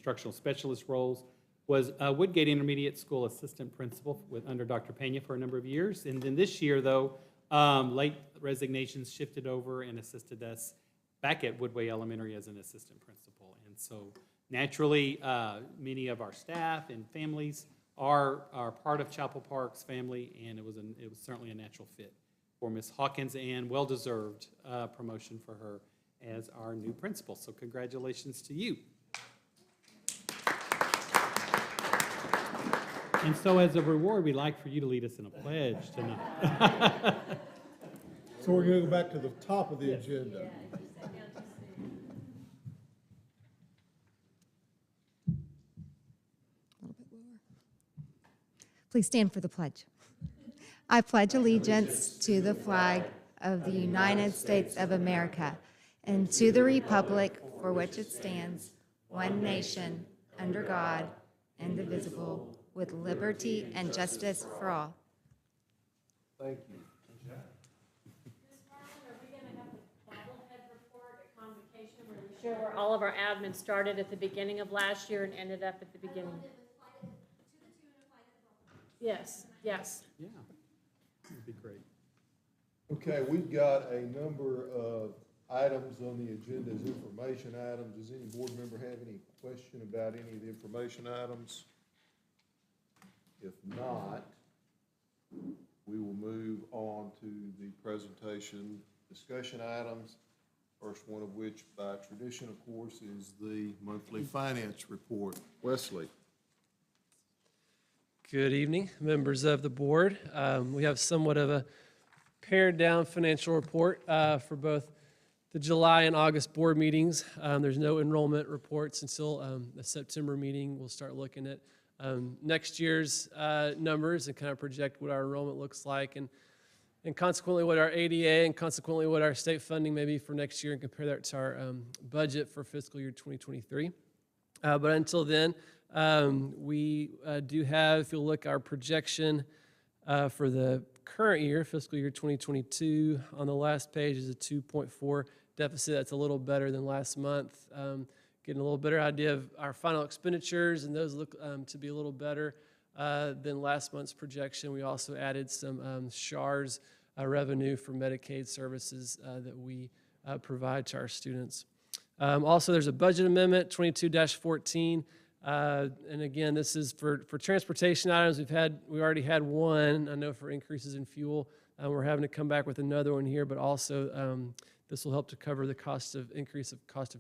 instructional specialist roles, was Woodgate Intermediate School assistant principal under Dr. Pena for a number of years. And then this year, though, late resignations shifted over and assisted us back at Woodway Elementary as an assistant principal. And so naturally, many of our staff and families are part of Chapel Park's family, and it was certainly a natural fit for Ms. Hawkins, and well-deserved promotion for her as our new principal. So congratulations to you. And so as a reward, we'd like for you to lead us in a pledge tonight. So we're going to go back to the top of the agenda. Please stand for the pledge. I pledge allegiance to the flag of the United States of America and to the republic for which it stands, one nation, under God, indivisible, with liberty and justice for all. Thank you. Ms. Marlin, are we going to have the bobblehead report at convocation where we show where all of our admin started at the beginning of last year and ended up at the beginning? Yes, yes. Yeah, that'd be great. Okay, we've got a number of items on the agenda as information items. Does any board member have any question about any of the information items? If not, we will move on to the presentation discussion items. First one of which, by tradition, of course, is the monthly finance report. Wesley. Good evening, members of the board. We have somewhat of a pared down financial report for both the July and August board meetings. There's no enrollment reports until the September meeting. We'll start looking at next year's numbers and kind of project what our enrollment looks like, and consequently what our ADA and consequently what our state funding may be for next year, and compare that to our budget for fiscal year 2023. But until then, we do have, if you'll look, our projection for the current year, fiscal year 2022, on the last page is a 2.4 deficit. That's a little better than last month. Getting a little better idea of our final expenditures, and those look to be a little better than last month's projection. We also added some SHARS revenue for Medicaid services that we provide to our students. Also, there's a budget amendment, 22-14. And again, this is for transportation items. We already had one, I know, for increases in fuel. We're having to come back with another one here, but also this will help to cover the cost of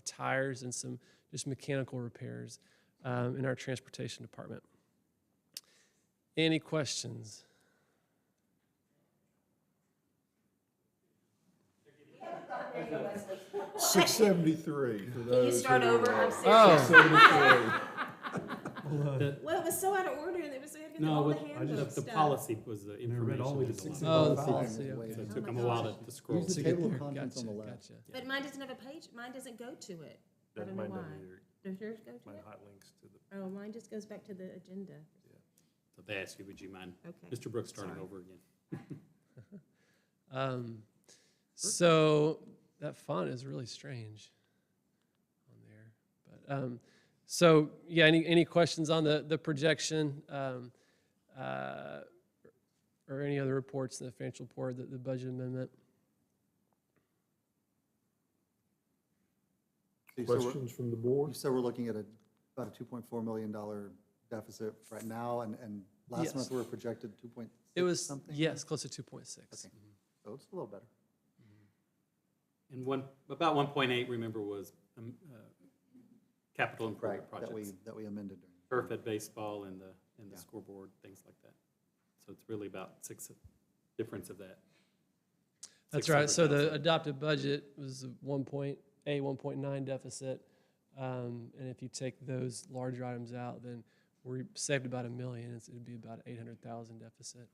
tires and some just mechanical repairs in our transportation department. Any questions? $673 for those. Can you start who over? are- I'm serious. Oh, $673. Well, it was so out of order, and it was, we had to get No, all the the handbook stuff. policy was the information. all the way to was a lot. 65. oh, the Five. policy, okay. So it Oh took my them a while gosh. to scroll. Use the To get table of there. contents on the Gotcha, left. gotcha. But mine doesn't have a page, mine doesn't go to it. I That don't know might why. not either. Does yours go to Might it? hot links to the. Oh, mine just goes back to the agenda. So they asked you, would you mind, Okay. Mr. Brooks, starting Sorry. over again? So that font is really strange on there. But so yeah, any questions on the projection or any other reports in the financial report, the budget amendment? Questions from the board? You said we're looking at about a $2.4 million deficit right now, and last Yes. month we were projected 2.6 It was, something? yes, close to 2.6. Okay. So it's a little better. And about 1.8, remember, was capital improvement Right, projects. that we amended. Turf at baseball and the Yeah. scoreboard, things like that. So it's really about difference of that. That's right. So the 600,000. adopted budget was a 1.9 deficit. And if you take those larger items out, then we saved about $1 million. It'd be about $800,000 deficit.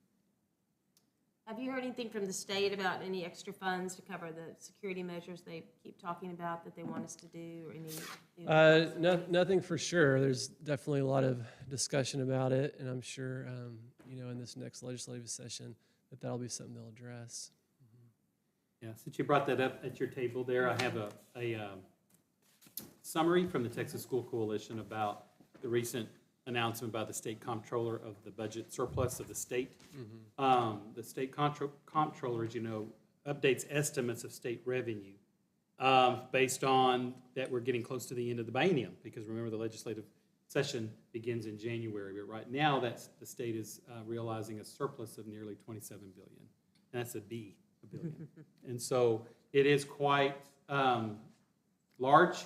Have you heard anything from the state about any extra funds to cover the security measures they keep talking about that they want us to do, or any? Nothing for sure. There's definitely a lot of discussion about it, and I'm sure, in this next legislative session, that'll be something they'll address. Yeah, since you brought that up at your table there, I have a summary from the Texas School Coalition about the recent announcement by the state comptroller of the budget surplus of the state. The state comptroller, as you know, updates estimates of state revenue based on that we're getting close to the end of the biennium, because remember, the legislative session begins in January, but right now, the state is realizing a surplus of nearly 27 billion. And that's a billion. And so it is quite large.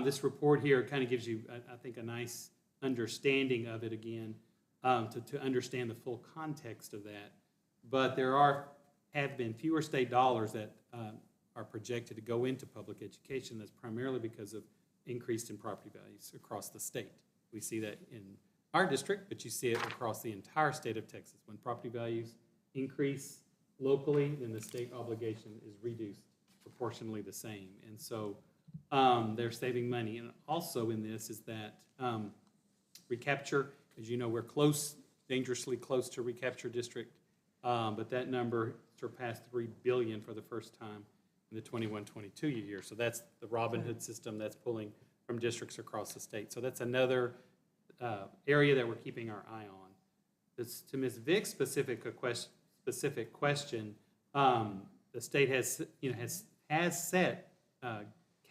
This report here kind of gives you, I think, a nice understanding of it again, to understand the full context of that. But there have been fewer state dollars that are projected to go into public education. That's primarily because of increase in property values across the state. We see that in our district, but you see it across the entire state of Texas. When property values increase locally, then the state obligation is reduced proportionally the same. And so they're saving money. And also in this is that recapture, as you know, we're close, dangerously close to recapture district, but that number surpassed 3 billion for the first time in the 21-22 year. So that's the Robin Hood system that's pulling from districts across the state. So that's another area that we're keeping our eye on. This, to Ms. Vick's specific question, the state has set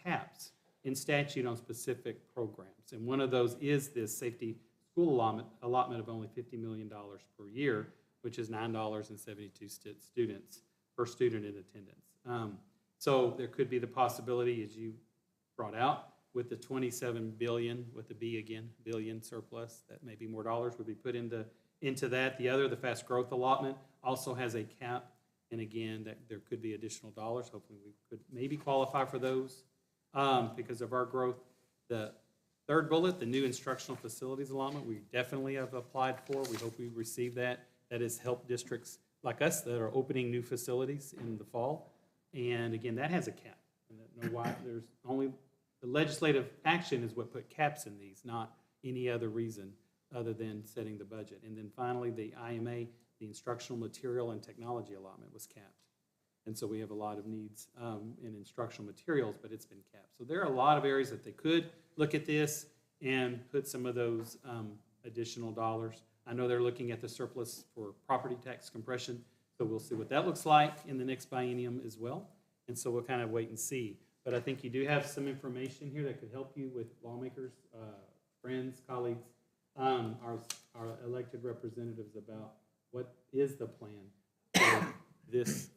caps in statute on specific programs, and one of those is this safety school allotment of only $50 million per year, which is $9.72 students per student in attendance. So there could be the possibility, as you brought out, with the 27 billion, with the B again, billion surplus, that maybe more dollars would be put into that. The fast growth allotment, also has a cap, and again, that there could be additional dollars. Hopefully we could maybe qualify for those because of our growth. The third bullet, the new instructional facilities allotment, we definitely have applied for. We hope we receive that. That has helped districts like us that are opening new facilities in the fall. And again, that has a cap. And why there's only the legislative action is what put caps in these, not any other reason other than setting the budget. And then finally, the IMA, the instructional material and technology allotment, was capped. And so we have a lot of needs in instructional materials, but it's been capped. So there are a lot of areas that they could look at this and put some of those additional dollars. I know they're looking at the surplus for property tax compression, so we'll see what that looks like in the next biennium as well. And so we'll kind of wait and see. But I think you do have some information here that could help you with lawmakers, friends, colleagues, our elected representatives about what is the plan for this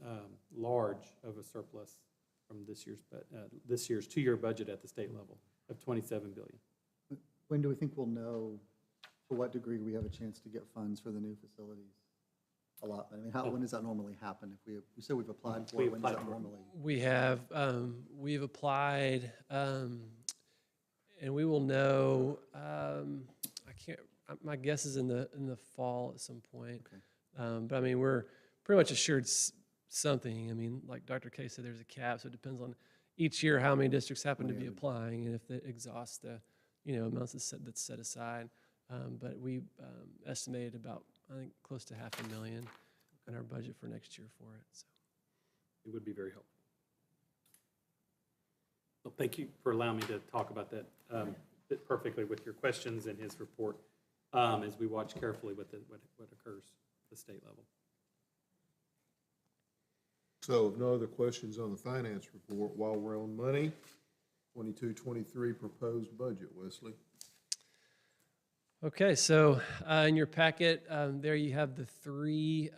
large of a surplus from this year's two-year budget at the state level of $27 billion. When do we think we'll know to what degree we have a chance to get funds for the new facilities allotment? I mean, when does that normally happen? If we said we've applied for it, when does that normally? We've applied, and we will know, my guess is in the fall at some point. Okay. But I mean, we're pretty much assured something. I mean, like Dr. K said, there's a cap, so it depends on each year how many districts happen to be applying and if they exhaust the, amounts that's set aside. But we estimated about, I think, close to $500,000 in our budget for next year for it. So It would be very helpful. Well, thank you for allowing me to talk about that fit perfectly with your questions and his report as we watch carefully what occurs at the state level. So if no other questions on the finance report, while we're on money, 22-23 proposed budget, Wesley. Okay, so in your packet, there you have the three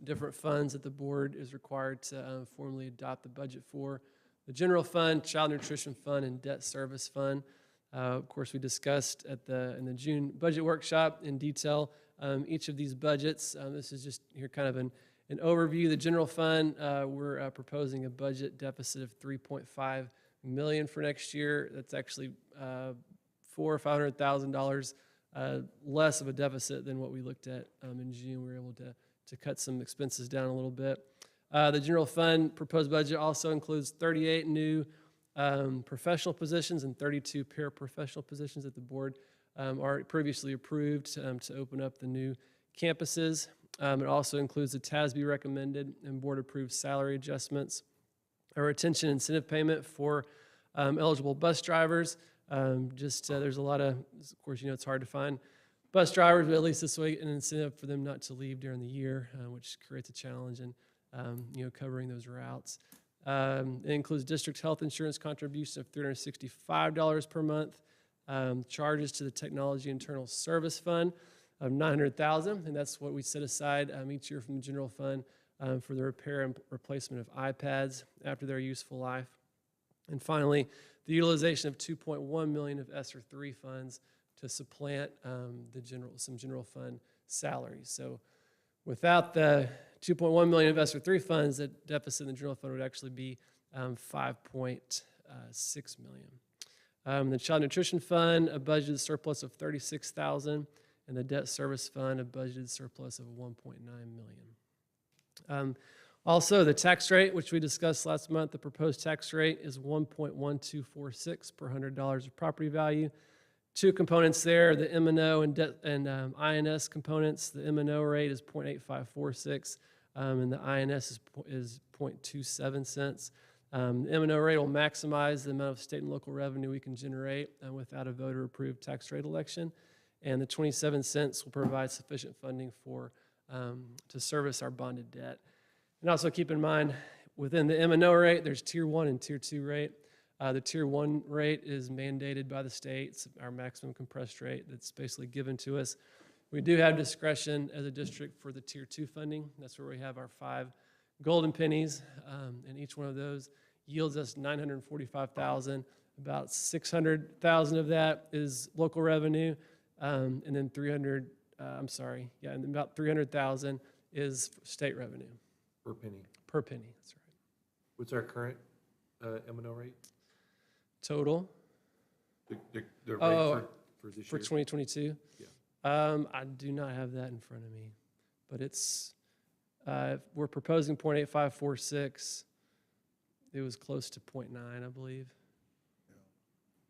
different funds that the board is required to formally adopt the budget for. The general fund, child nutrition fund, and debt service fund. Of course, we discussed in the June budget workshop in detail each of these budgets. This is just here kind of an overview. The general fund, we're proposing a budget deficit of $3.5 million for next year. That's actually $400,000 or $500,000 less of a deficit than what we looked at in June. We were able to cut some expenses down a little bit. The general fund proposed budget also includes 38 new professional positions and 32 paraprofessional positions that the board are previously approved to open up the new campuses. It also includes the TASB recommended and board approved salary adjustments, a retention incentive payment for eligible bus drivers. There's a lot of course, it's hard to find bus drivers, but at least this way an incentive for them not to leave during the year, which creates a challenge in, covering those routes. It includes district health insurance contribution of $365 per month, charges to the Technology Internal Service Fund of $900,000, and that's what we set aside each year from the general fund for the repair and replacement of iPads after their useful life. And finally, the utilization of $2.1 million of ESSER 3 funds to supplant some general fund salaries. So without the $2.1 million of ESSER 3 funds, the deficit in the general fund would actually be $5.6 million. The Child Nutrition Fund, a budgeted surplus of $36,000, and the Debt Service Fund, a budgeted surplus of $1.9 million. Also, the tax rate, which we discussed last month, the proposed tax rate is 1.1246 per $100 of property value. Two components there, the M&O and INS components. The M&O rate is 0.8546, and the INS is 0.27 cents. The M&O rate will maximize the amount of state and local revenue we can generate without a voter-approved tax rate election. And the 27 cents will provide sufficient funding to service our bonded debt. And also keep in mind, within the M&O rate, there's Tier 1 and Tier 2 rate. The Tier 1 rate is mandated by the states, our maximum compressed rate that's basically given to us. We do have discretion as a district for the Tier 2 funding. That's where we have our 5 golden pennies, and each one of those yields us $945,000. About $600,000 of that is local revenue, and then and about $300,000 is state revenue. Per penny. Per penny, that's right. What's our current M&O rate? Total The rate for this for year? 2022? Yeah. I do not have that in front of me, but it's, we're proposing 0.8546. It was close to 0.9, I believe.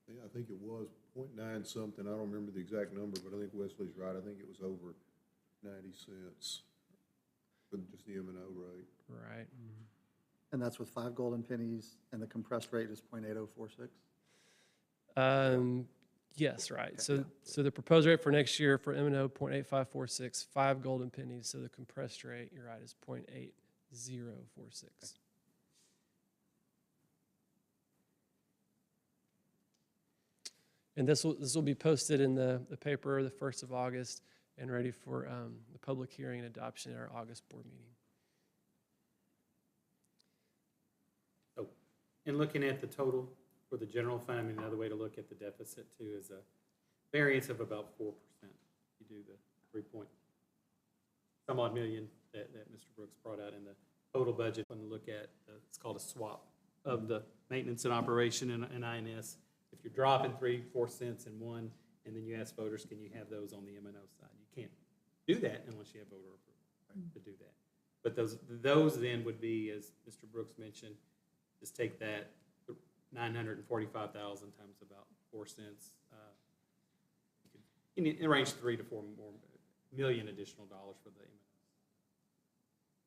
Yeah, I think it was 0.9 something, I don't remember the exact number, but I think Wesley's right, I think it was over 90 cents for just the M&O rate. Right. And that's with 5 golden pennies, and the compressed rate is 0.8046? Yes, right. So the proposed rate for next year for M&O, 0.8546, 5 golden pennies. So the compressed rate, you're right, is 0.8046. And this will be posted in the paper the 1st of August and ready for the public hearing and adoption at our August board meeting. So, in looking at the total for the general fund, I mean, another way to look at the deficit too is a variance of about 4%. You do the 3 odd million that Mr. Brooks brought out in the total budget. When you look at, it's called a swap of the maintenance and operation and INS. If you're dropping 3-4 cents in one, and then you ask voters, can you have those on the M&O side? You can't do that unless you have voter approval to do that. But those then would be, as Mr. Brooks mentioned, just take that 945,000 times about 4 cents. You can arrange 3 to 4 more million additional dollars for the M&O.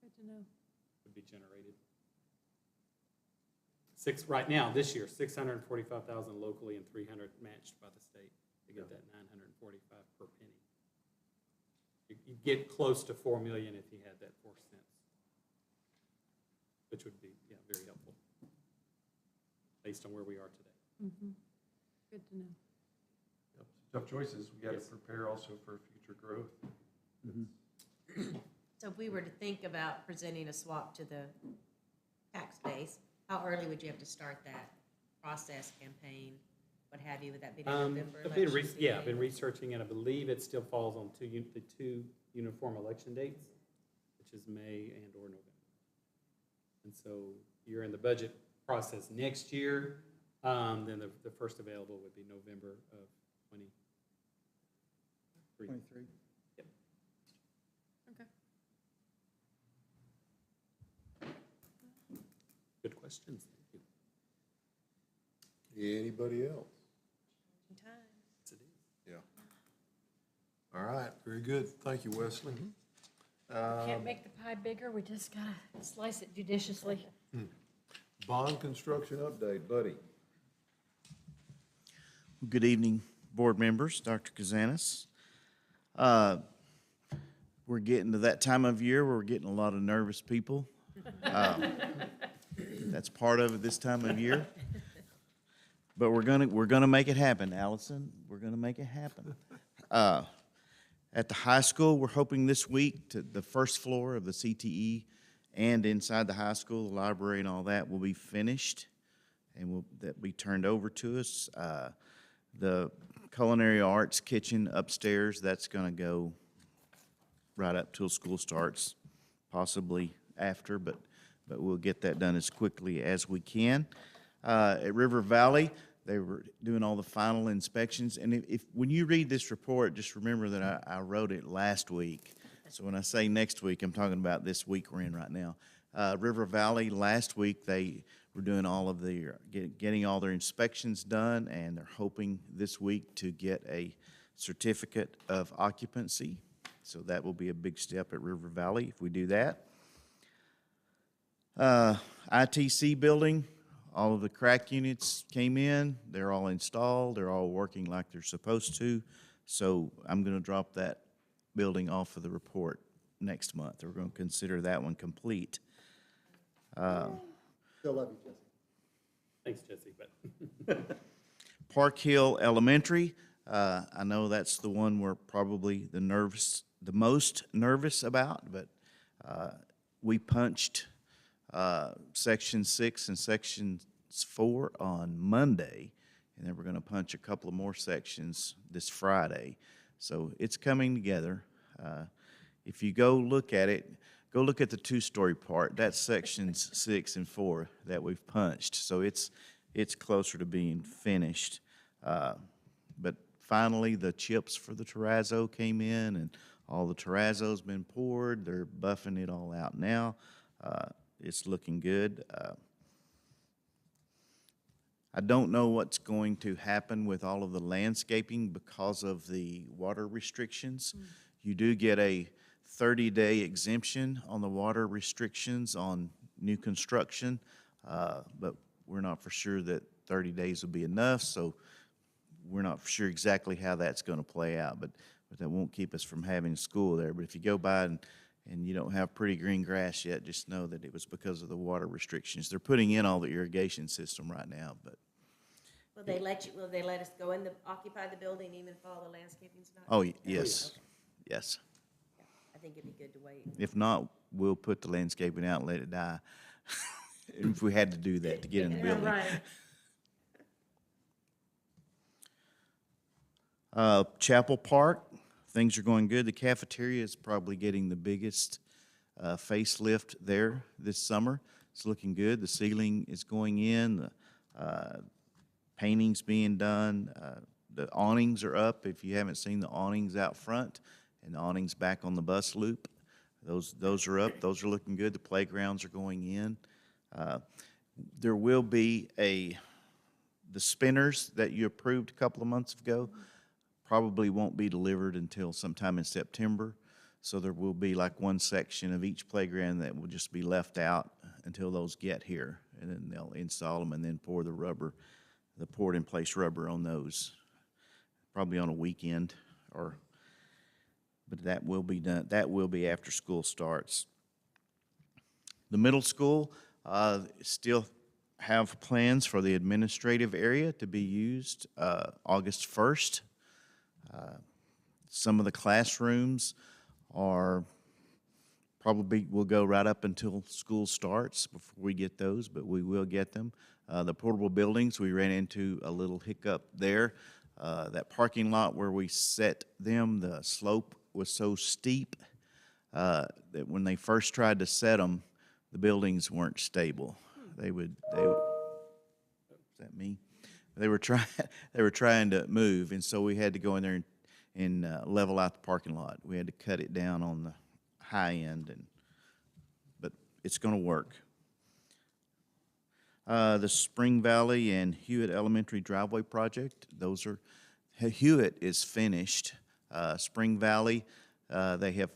Good to know. Would be generated. Right now, this year, 645,000 locally and 300 matched by the state to get that 945 per penny. You get close to 4 million if you had that 4 cents, which would be very helpful based on where we are today. Good to know. Yep. Tough choices. We got to Yes. prepare also for future growth. So if we were to think about presenting a swap to the tax base, how early would you have to start that process, campaign, what have you? Would that be the November I've been election? I've been researching, and I believe it still falls on the two uniform election dates, which is May and/or November. And so you're in the budget process next year, then the first available would be November of 23. 23? Yep. Okay. Good questions. Thank you. Anybody else? Time. Yes, it is. Yeah. All right, very good. Thank you, Wesley. Can't make the pie bigger, we just gotta slice it judiciously. Bond construction update, Buddy. Good evening, board members, Dr. Kazanis. We're getting to that time of year where we're getting a lot of nervous people. That's part of it this time of year. But we're gonna make it happen, Allison. We're gonna make it happen. At the high school, we're hoping this week to the first floor of the CTE and inside the high school, the library and all that will be finished and will that be turned over to us. The culinary arts kitchen upstairs, that's gonna go right up till school starts, possibly after, but we'll get that done as quickly as we can. At River Valley, they were doing all the final inspections, and when you read this report, just remember that I wrote it last week. So when I say next week, I'm talking about this week we're in right now. River Valley, last week, they were doing all of getting all their inspections done, and they're hoping this week to get a certificate of occupancy. So that will be a big step at River Valley if we do that. ITC building, all of the crack units came in. They're all installed. They're all working like they're supposed to. So I'm going to drop that building off of the report next month. We're going to consider that one complete. Still love you, Jesse. Thanks, Jesse, but. Park Hill Elementary, I know that's the one we're probably the most nervous about, but we punched Section 6 and Section 4 on Monday, and then we're going to punch a couple of more sections this Friday. So it's coming together. If you go look at it, go look at the two-story part. That's Sections 6 and 4 that we've punched. So it's closer to being finished. But finally, the chips for the terrazzo came in, and all the terrazzo's been poured. They're buffing it all out now. It's looking good. I don't know what's going to happen with all of the landscaping because of the water restrictions. You do get a 30-day exemption on the water restrictions on new construction, but we're not for sure that 30 days will be enough, so we're not for sure exactly how that's going to play out, but that won't keep us from having school there. But if you go by and you don't have pretty green grass yet, just know that it was because of the water restrictions. They're putting in all the irrigation system right now, but. Will they let us go in occupy the building even if all the landscaping's not? Oh, yes, yes. I think it'd be good to wait. If not, we'll put the landscaping out and let it die. If we had to do that to get in the building. Chapel Park, things are going good. The cafeteria is probably getting the biggest facelift there this summer. It's looking good. The ceiling is going in. The painting's being done. The awnings are up. If you haven't seen the awnings out front, and the awnings back on the bus loop, those are up. Those are looking good. The playgrounds are going in. There will be the spinners that you approved a couple of months ago probably won't be delivered until sometime in September. So there will be like one section of each playground that will just be left out until those get here. And then they'll install them and then pour the poured in place rubber on those, probably on a weekend but that will be done. That will be after school starts. The middle school still have plans for the administrative area to be used August 1st. Some of the classrooms will go right up until school starts before we get those, but we will get them. The portable buildings, we ran into a little hiccup there. That parking lot where we set them, the slope was so steep that when they first tried to set them, the buildings weren't stable. Is that me? They were trying to move, and so we had to go in there and level out the parking lot. We had to cut it down on the high end, but it's going to work. The Spring Valley and Hewitt Elementary driveway project, Hewitt is finished. Spring Valley, they have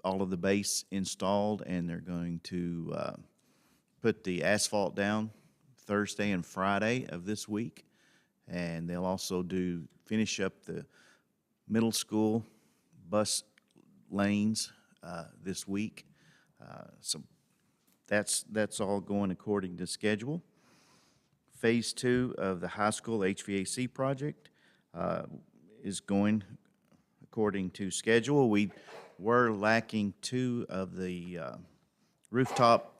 all of the base installed, and they're going to put the asphalt down Thursday and Friday of this week. And they'll also finish up the middle school bus lanes this week. So that's all going according to schedule. Phase 2 of the high school HVAC project is going according to schedule. We were lacking 2 of the rooftop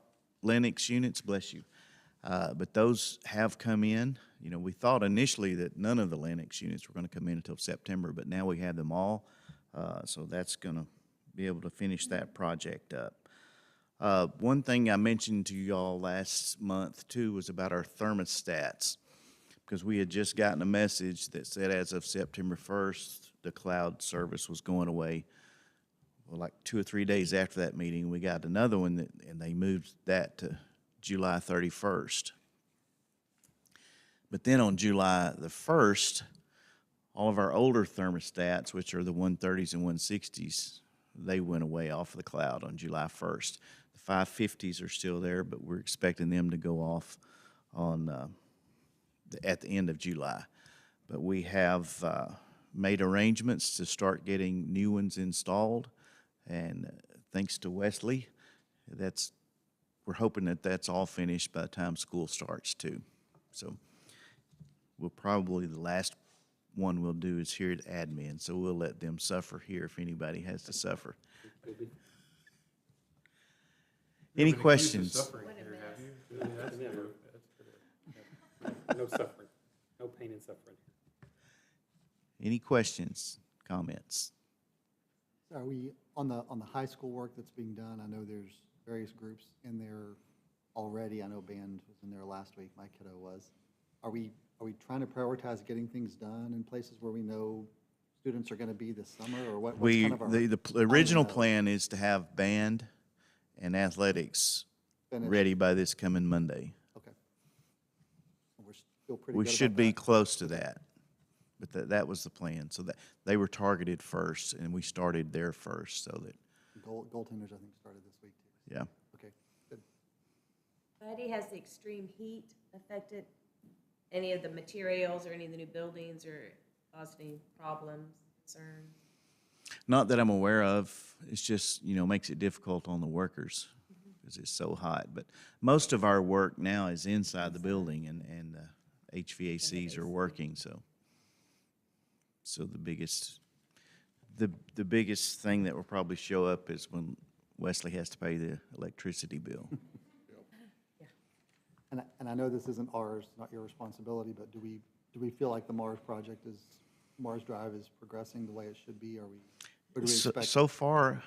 Lennox units, bless you. But those have come in. You know, we thought initially that none of the Lennox units were going to come in until September, but now we have them all. So that's going to be able to finish that project up. One thing I mentioned to y'all last month too was about our thermostats, because we had just gotten a message that said as of September 1st, the cloud service was going away. Well, like 2 or 3 days after that meeting, we got another one and they moved that to July 31st. But then on July the 1st, all of our older thermostats, which are the 130s and 160s, they went away off the cloud on July 1st. The 550s are still there, but we're expecting them to go off on at the end of July. But we have made arrangements to start getting new ones installed, and thanks to Wesley, we're hoping that that's all finished by the time school starts too. So we'll probably, the last one we'll do is here at admin, so we'll let them suffer here if anybody has to suffer. Any questions? Suffering here, have you? Really, that's true. That's true. No suffering, no pain and suffering. Any questions, comments? Are we, on the high school work that's being done, I know there's various groups in there already. I know band was in there last week, my kiddo was. Are we trying to prioritize getting things done in places where we know students are going to be this summer, or what's kind of our? The original plan is to have band and athletics Finished? ready by this coming Monday. Okay. We're still pretty We good should about be that? close to that, but that was the plan. So that they were targeted first, and we started there first, so that, Goaltenders, I think, started this week too. yeah. Okay, good. Buddy, has the extreme heat affected any of the materials or any of the new buildings or caused any problems, concerns? Not that I'm aware of. It's just, makes it difficult on the workers because it's so hot. But most of our work now is inside the building, and HVACs are working, so the biggest thing that will probably show up is when Wesley has to pay the electricity bill. And I know this isn't ours, not your responsibility, but do we feel like the Mars Drive is progressing the way it should be? Or do we expect? So far,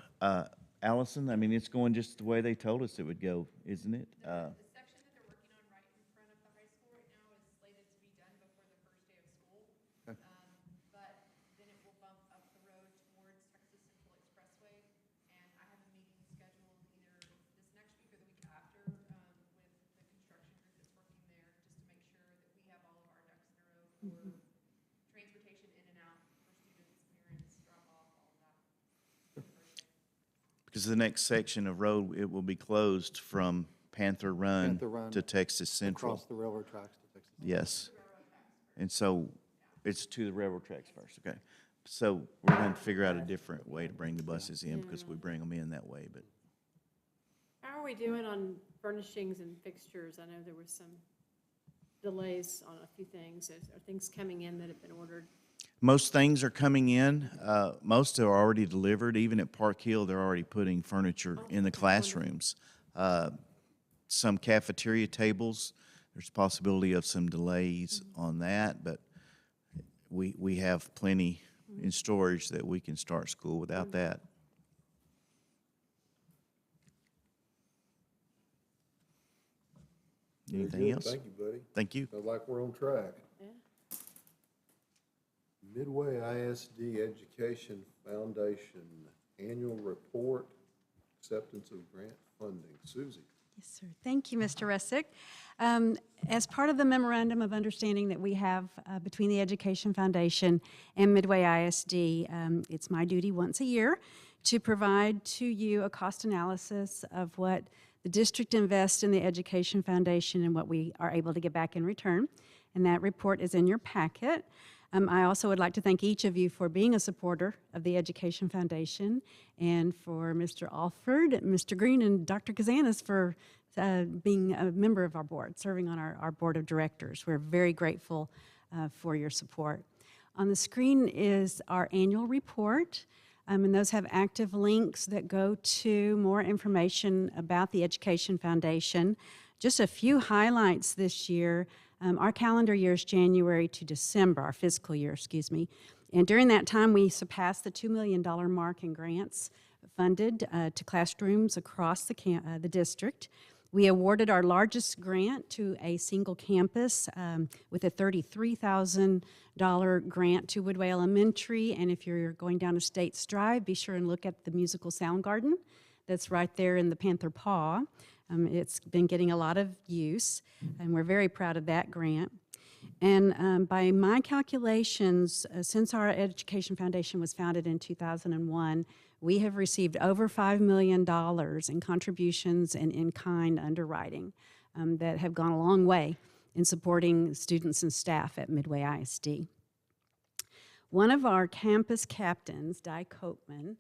Allison, I mean, it's going just the way they told us it would go, isn't it? The section that they're working on right in front of the high school right now is slated to be done before the first day of school. Okay. But then it will bump up the road towards Texas Central Expressway. And I have a meeting scheduled either this next week or the week after with the construction group that's working there, just to make sure that we have all of our ducks in a row for transportation in and out for students, parents, drop off, all of that. Because the next section of road, it will be closed from Panther Run Panther Run to Texas Central. Across the railroad tracks to Texas. Yes. And so it's to the railroad tracks first, okay? So we're going to figure out a different way to bring the buses in because we bring them in that way, but How are we doing on furnishings and fixtures? I know there was some delays on a few things. Are things coming in that have been ordered? most things are coming in. Most are already delivered. Even at Park Hill, they're already putting furniture in the classrooms. Some cafeteria tables, there's a possibility of some delays on that, but we have plenty in storage that we can start school without that. Very Anything good. else? Thank you, buddy. Thank you. Sounds like we're on track. Yeah. Midway ISD Education Foundation Annual Report, Acceptance of Grant Funding. Susie. Yes, sir. Thank you, Mr. Resick. As part of the memorandum of understanding that we have between the Education Foundation and Midway ISD, it's my duty once a year to provide to you a cost analysis of what the district invests in the Education Foundation and what we are able to get back in return. and that report is in your packet. I also would like to thank each of you for being a supporter of the Education Foundation, and for Mr. Alford, Mr. Green, and Dr. Kazanis for being a member of our board, serving on our board of directors. We're very grateful for your support. On the screen is our annual report, and those have active links that go to more information about the Education Foundation. Just a few highlights this year. Our calendar year is January to December, our fiscal year, excuse me. And during that time, we surpassed the $2 million mark in grants funded to classrooms across the district. We awarded our largest grant to a single campus with a $33,000 grant to Woodway Elementary. And if you're going down to States Drive, be sure and look at the musical sound garden that's right there in the Panther Paw. It's been getting a lot of use, and we're very proud of that grant. And by my calculations, since our Education Foundation was founded in 2001, we have received over $5 million in contributions and in-kind underwriting that have gone a long way in supporting students and staff at Midway ISD. One of our campus captains, Di Copeman,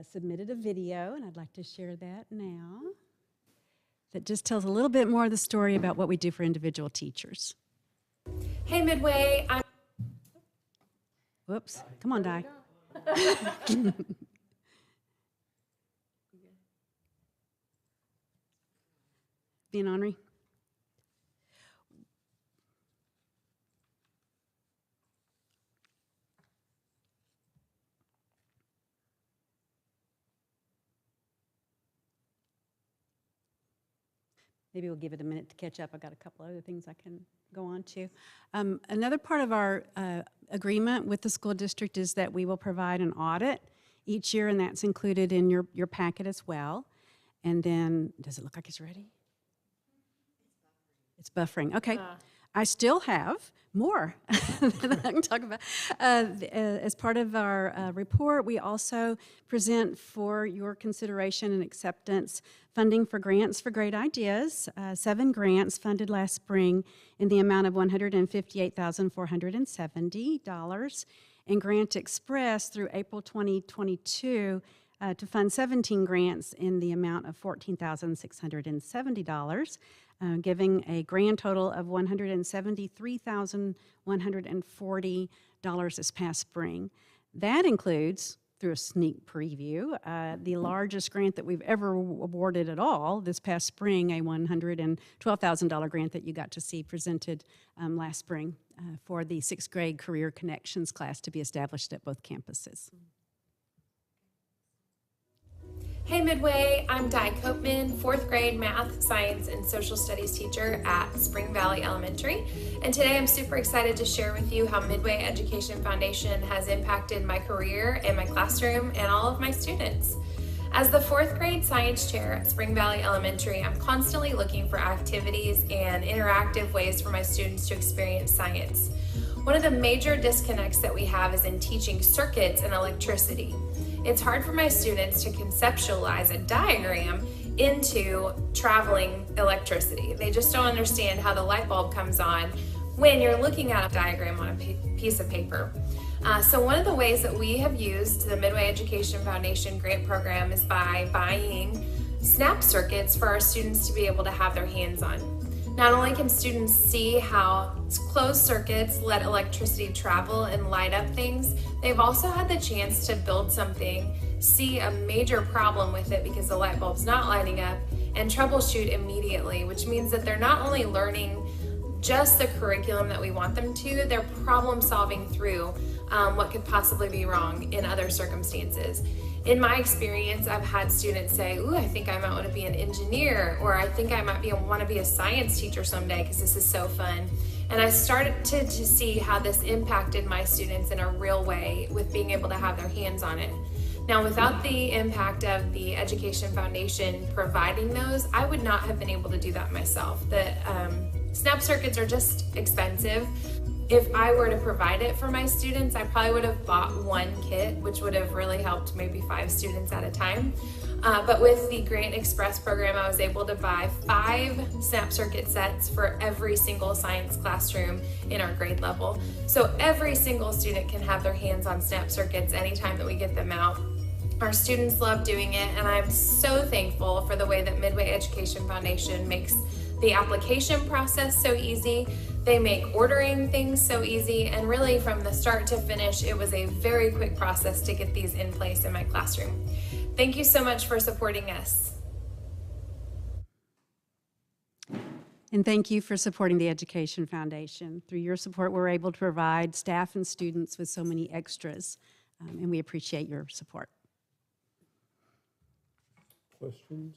submitted a video, and I'd like to share that now, that just tells a little bit more of the story about what we do for individual teachers. Hey Midway, Whoops, come on, Di. Being Henri. Maybe we'll give it a minute to catch up. I've got a couple other things I can go on to. Another part of our agreement with the school district is that we will provide an audit each year, and that's included in your packet as well. And then, does it look like it's ready? It's buffering. Okay. I still have more that I can talk about. As part of our report, we also present for your consideration and acceptance funding for Grants for Great Ideas. 7 grants funded last spring in the amount of $158,470, and Grant Express through April 2022 to fund 17 grants in the amount of $14,670. Giving a grand total of $173,140 this past spring. That includes, through a sneak preview, the largest grant that we've ever awarded at all this past spring, a $112,000 grant that you got to see presented last spring for the 6th grade Career Connections class to be established at both campuses. Hey Midway, I'm Di Copeman, 4th grade math, science, and social studies teacher at Spring Valley Elementary. And today I'm super excited to share with you how Midway Education Foundation has impacted my career and my classroom and all of my students. As the 4th grade science chair at Spring Valley Elementary, I'm constantly looking for activities and interactive ways for my students to experience science. One of the major disconnects that we have is in teaching circuits and electricity. It's hard for my students to conceptualize a diagram into traveling electricity. They just don't understand how the light bulb comes on when you're looking at a diagram on a piece of paper. So one of the ways that we have used the Midway Education Foundation grant program is by buying snap circuits for our students to be able to have their hands on. Not only can students see how closed circuits let electricity travel and light up things, they've also had the chance to build something, see a major problem with it because the light bulb's not lighting up, and troubleshoot immediately, which means that they're not only learning just the curriculum that we want them to, they're problem solving through what could possibly be wrong in other circumstances. In my experience, I've had students say, ooh, I think I might want to be an engineer, or I think I might want to be a science teacher someday because this is so fun. And I started to see how this impacted my students in a real way with being able to have their hands on it. Now, without the impact of the Education Foundation providing those, I would not have been able to do that myself. The snap circuits are just expensive. if I were to provide it for my students, I probably would have bought one kit, which would have really helped maybe 5 students at a time. But with the Grant Express program, I was able to buy 5 Snap Circuit sets for every single science classroom in our grade level. So every single student can have their hands on Snap Circuits anytime that we get them out. Our students love doing it, and I'm so thankful for the way that Midway Education Foundation makes the application process so easy. They make ordering things so easy, and really from the start to finish, it was a very quick process to get these in place in my classroom. Thank you so much for supporting us. And thank you for supporting the Education Foundation. Through your support, we're able to provide staff and students with so many extras, and we appreciate your support. Questions?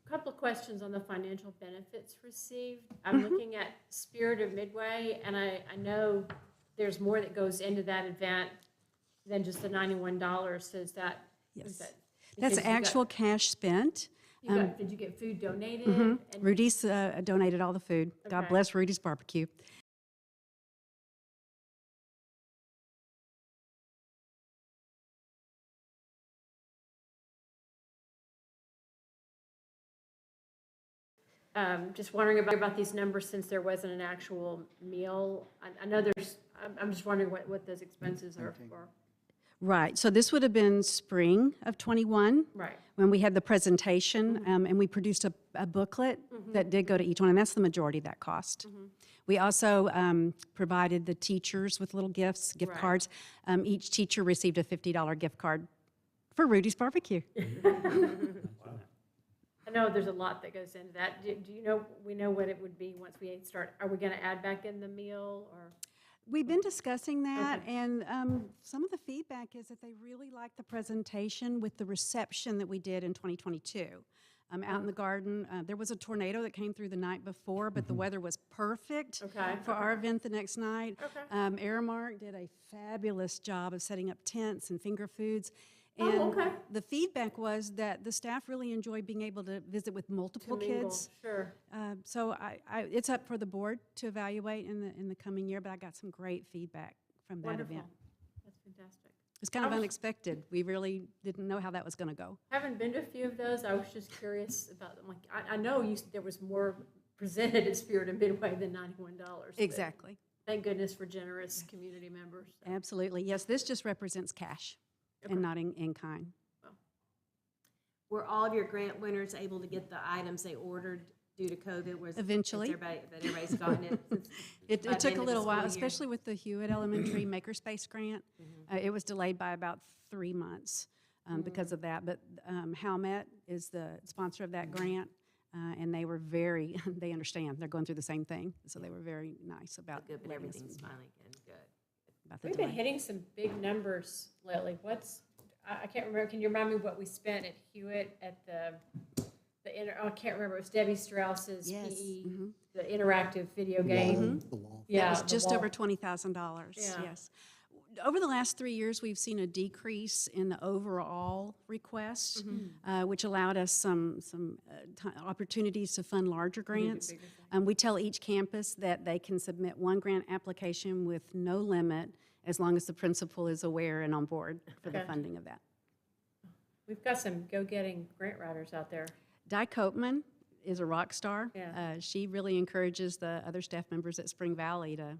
Couple of questions on the financial benefits received. I'm looking at Spirit of Midway, and I know there's more that goes into that event than just the $91. So is that? Yes. Is that That's because you actual cash spent. did you get food donated? And- Rudy's donated all the food. God Okay. bless Rudy's Barbecue. Just wondering about these numbers since there wasn't an actual meal. I know there's, I'm just wondering what those expenses are for. Right, so this would have been spring of '21. Right. When we had the presentation, and we produced a booklet that did go to each one, and that's the majority of that cost. We also provided the teachers with little gifts, gift Right. cards. Each teacher received a $50 gift card for Rudy's Barbecue. I know there's a lot that goes into that. Do you know, we know what it would be once we start, are we gonna add back in the meal or? We've been discussing that, Okay. and some of the feedback is that they really liked the presentation with the reception that we did in 2022. Out in the garden, there was a tornado that came through the night before, but the weather was perfect Okay. for our event the next night. Okay. Aramark did a fabulous job of setting up tents and finger foods. Oh, And okay. the feedback was that the staff really enjoyed being able to visit with multiple To mingle, kids. sure. So it's up for the board to evaluate in the coming year, but I got some great feedback from that Wonderful. event. That's fantastic. It's kind of I was- unexpected. We really didn't know how that was going to go. Haven't been to a few of those. I was just curious about them. Like, I know there was more presented at Spirit of Midway than $91. but Exactly. Thank goodness for generous community members. So, Absolutely. Yes, this just represents cash Okay. and not in kind. Were all of your grant winners able to get the items they ordered due to COVID? Eventually. Everybody's gotten it? since- It by the took end a of the little while, school year? especially with the Hewitt Elementary Makerspace Grant. It was delayed by about 3 months because of that. But Howmet is the sponsor of that grant, and they were very, they understand. They're going through the same thing. So they were very nice about Good, but letting us everything's finally good. about the We've been delay. hitting some big numbers lately. I can't remember, can you remind me what we spent at Hewitt at I can't remember, it was Debbie Strauss's Yes, PE, mhm. the interactive video game. The wall. That Yeah. was the just wall. over $20,000, Yeah. yes. Over the last 3 years, we've seen a decrease in the overall request, which allowed us some opportunities to fund larger grants. We tell each campus that they can submit one grant application with no limit as long as the principal is aware and on board for the Okay. funding of that. We've got some go-getting grant writers out there. Di Copeman is a rock star. Yeah. She really encourages the other staff members at Spring Valley to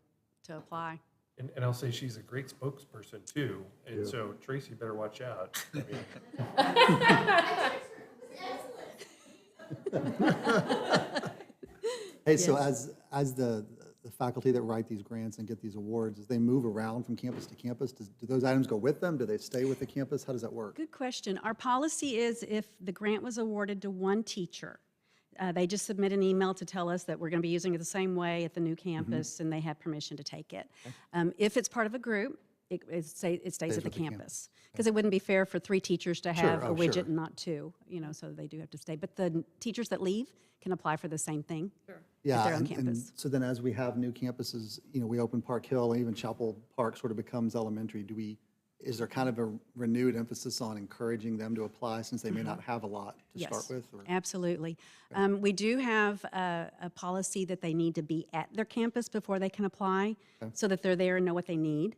apply. And I'll say she's a great spokesperson too, and so Tracy better watch out. I mean, Hey, so as the faculty that write these grants and get these awards, as they move around from campus to campus, do those items go with them? Do they stay with the campus? How does that work? Good question. Our policy is if the grant was awarded to one teacher, they just submit an email to tell us that we're going to be using it the same way at the new campus, and they have permission to take it. If it's part of a group, it stays at the with the campus. campus. Because it wouldn't be fair for 3 teachers to have a oh, widget sure. and not 2, so they do have to stay. But the teachers that leave can apply for the same thing. Yeah, they're on and campus. so then as we have new campuses, we open Park Hill, and even Chapel Park sort of becomes elementary. Do we is there kind of a renewed emphasis on encouraging them to apply since they may not have a lot to start Yes, with? Or- absolutely. We do have a policy that they need to be at their campus before they can apply, so that they're there and know what they need.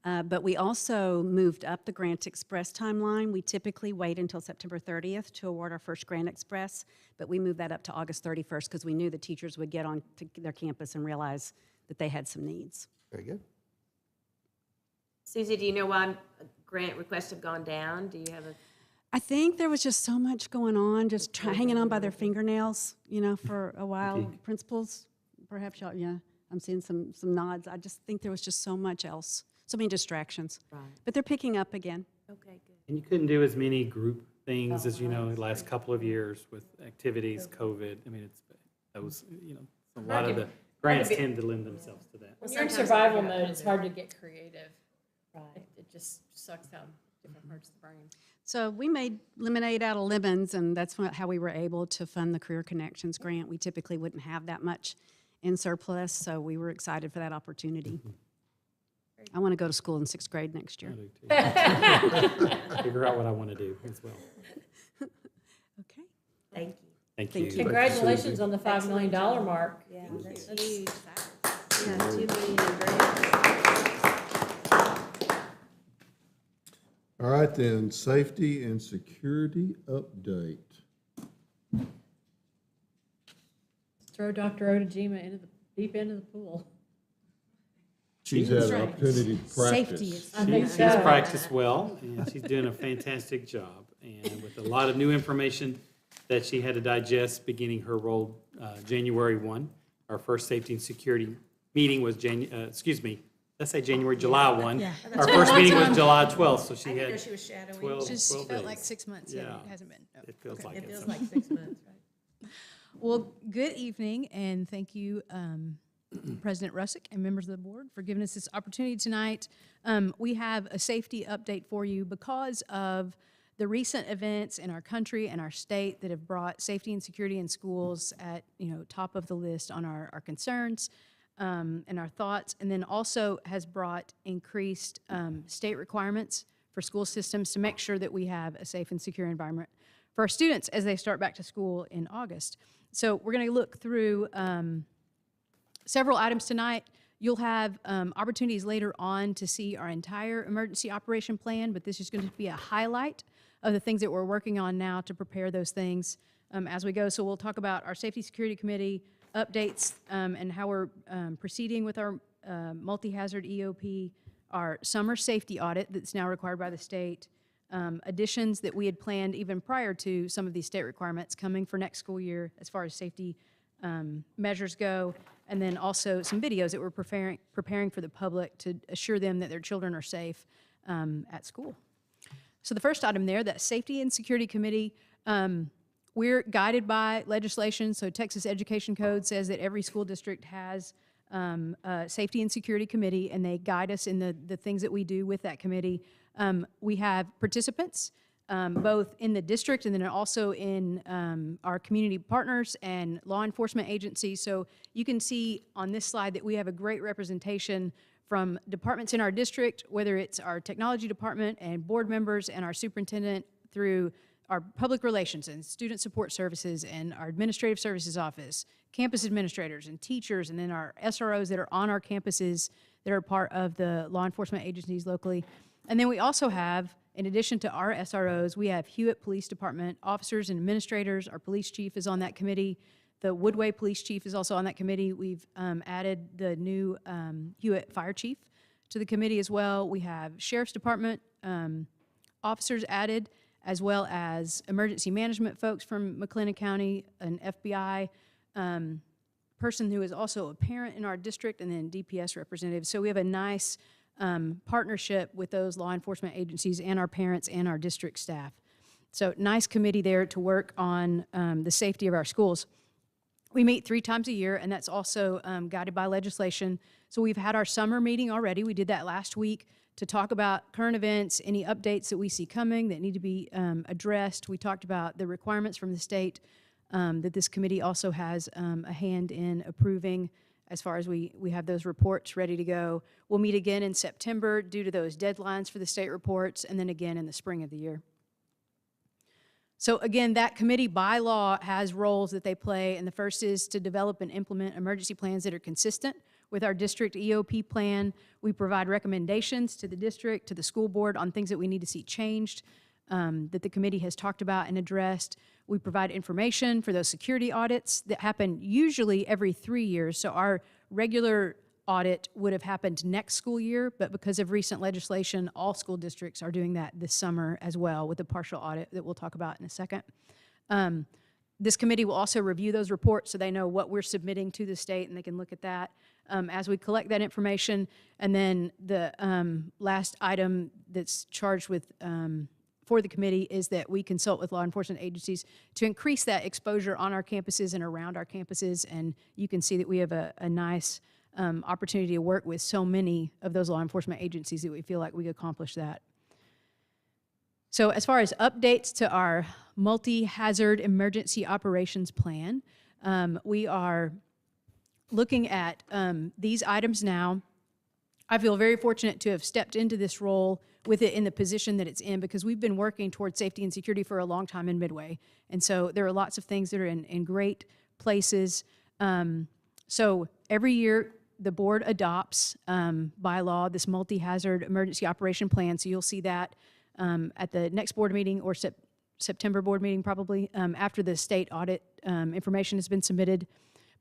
But we also moved up the Grant Express timeline. We typically wait until September 30th to award our first Grant Express, but we moved that up to August 31st because we knew the teachers would get on to their campus and realize that they had some needs. Very good. Susie, do you know why grant requests have gone down? Do you have a? I think there was just so much going on, just hanging on by their fingernails, for a while. Principals, perhaps y'all, yeah, I'm seeing some nods. I just think there was just so much else, so many distractions. Right. But they're picking up again. Okay, good. And you couldn't do as many group things as, the last couple of years with activities, COVID. I mean, that was, a lot of the grants tend to lend themselves to that. When you're in survival mode, it's hard to get creative. Right. It just sucks out different parts of the brain. So we made lemonade out of lemons, and that's how we were able to fund the Career Connections grant. We typically wouldn't have that much in surplus, so we were excited for that opportunity. I want to go to school in 6th grade next year. I do too. Figure out what I want to do as well. Okay. Thank you. Thank you. Congratulations on the $5 million mark. Yeah, that's That's huge. Yeah, $2 million in grants. All right then, safety and security update. Throw Dr. Otajima into the deep end of the pool. She's had an opportunity to practice. She's practiced well, and she's doing a fantastic job. And with a lot of new information that she had to digest beginning her role January 1. Our first safety and security meeting was July 1. Yeah. Our first meeting was July 12th, so she I didn't know had she was shadowing. 12 Just 12 felt days. like 6 months. Yeah, Yeah. it hasn't been. No. It feels like It it. feels like 6 months, right? Well, good evening, and thank you, President Russick and members of the board for giving us this opportunity tonight. We have a safety update for you because of the recent events in our country and our state that have brought safety and security in schools at top of the list on our concerns and our thoughts, and then also has brought increased state requirements for school systems to make sure that we have a safe and secure environment for our students as they start back to school in August. So we're going to look through several items tonight. You'll have opportunities later on to see our entire emergency operation plan, but this is going to be a highlight of the things that we're working on now to prepare those things as we go. So we'll talk about our Safety Security Committee updates and how we're proceeding with our multi-hazard EOP, our summer safety audit that's now required by the state, additions that we had planned even prior to some of these state requirements coming for next school year as far as safety measures go, and then also some videos that we're preparing for the public to assure them that their children are safe at school. So the first item there, that Safety and Security Committee, we're guided by legislation. So Texas Education Code says that every school district has a Safety and Security Committee, and they guide us in the things that we do with that committee. We have participants, both in the district and then also in our community partners and law enforcement agencies. So you can see on this slide that we have a great representation from departments in our district, whether it's our technology department and board members and our superintendent, through our public relations and student support services and our administrative services office, campus administrators and teachers, and then our SROs that are on our campuses that are part of the law enforcement agencies locally. And then we also have, in addition to our SROs, we have Hewitt Police Department officers and administrators. Our police chief is on that committee. The Woodway Police Chief is also on that committee. We've added the new Hewitt Fire Chief to the committee as well. We have Sheriff's Department officers added, as well as emergency management folks from McLennan County, an FBI person who is also a parent in our district, and then DPS representatives. So we have a nice partnership with those law enforcement agencies and our parents and our district staff. So nice committee there to work on the safety of our schools. We meet 3 times a year, and that's also guided by legislation. So we've had our summer meeting already. We did that last week to talk about current events, any updates that we see coming that need to be addressed. We talked about the requirements from the state that this committee also has a hand in approving as far as we have those reports ready to go. We'll meet again in September due to those deadlines for the state reports, and then again in the spring of the year. So again, that committee by law has roles that they play, and the first is to develop and implement emergency plans that are consistent with our district EOP plan. We provide recommendations to the district, to the school board on things that we need to see changed, that the committee has talked about and addressed. We provide information for those security audits that happen usually every 3 years. So our regular audit would have happened next school year, but because of recent legislation, all school districts are doing that this summer as well with a partial audit that we'll talk about in a second. This committee will also review those reports so they know what we're submitting to the state and they can look at that as we collect that information. And then the last item that's charged with for the committee is that we consult with law enforcement agencies to increase that exposure on our campuses and around our campuses. And you can see that we have a nice opportunity to work with so many of those law enforcement agencies that we feel like we could accomplish that. So as far as updates to our multi-hazard emergency operations plan, we are looking at these items now. I feel very fortunate to have stepped into this role with it in the position that it's in because we've been working towards safety and security for a long time in Midway. And so there are lots of things that are in great places. So every year, the board adopts by law this multi-hazard emergency operation plan. So you'll see that at the next board meeting or September board meeting probably after the state audit information has been submitted.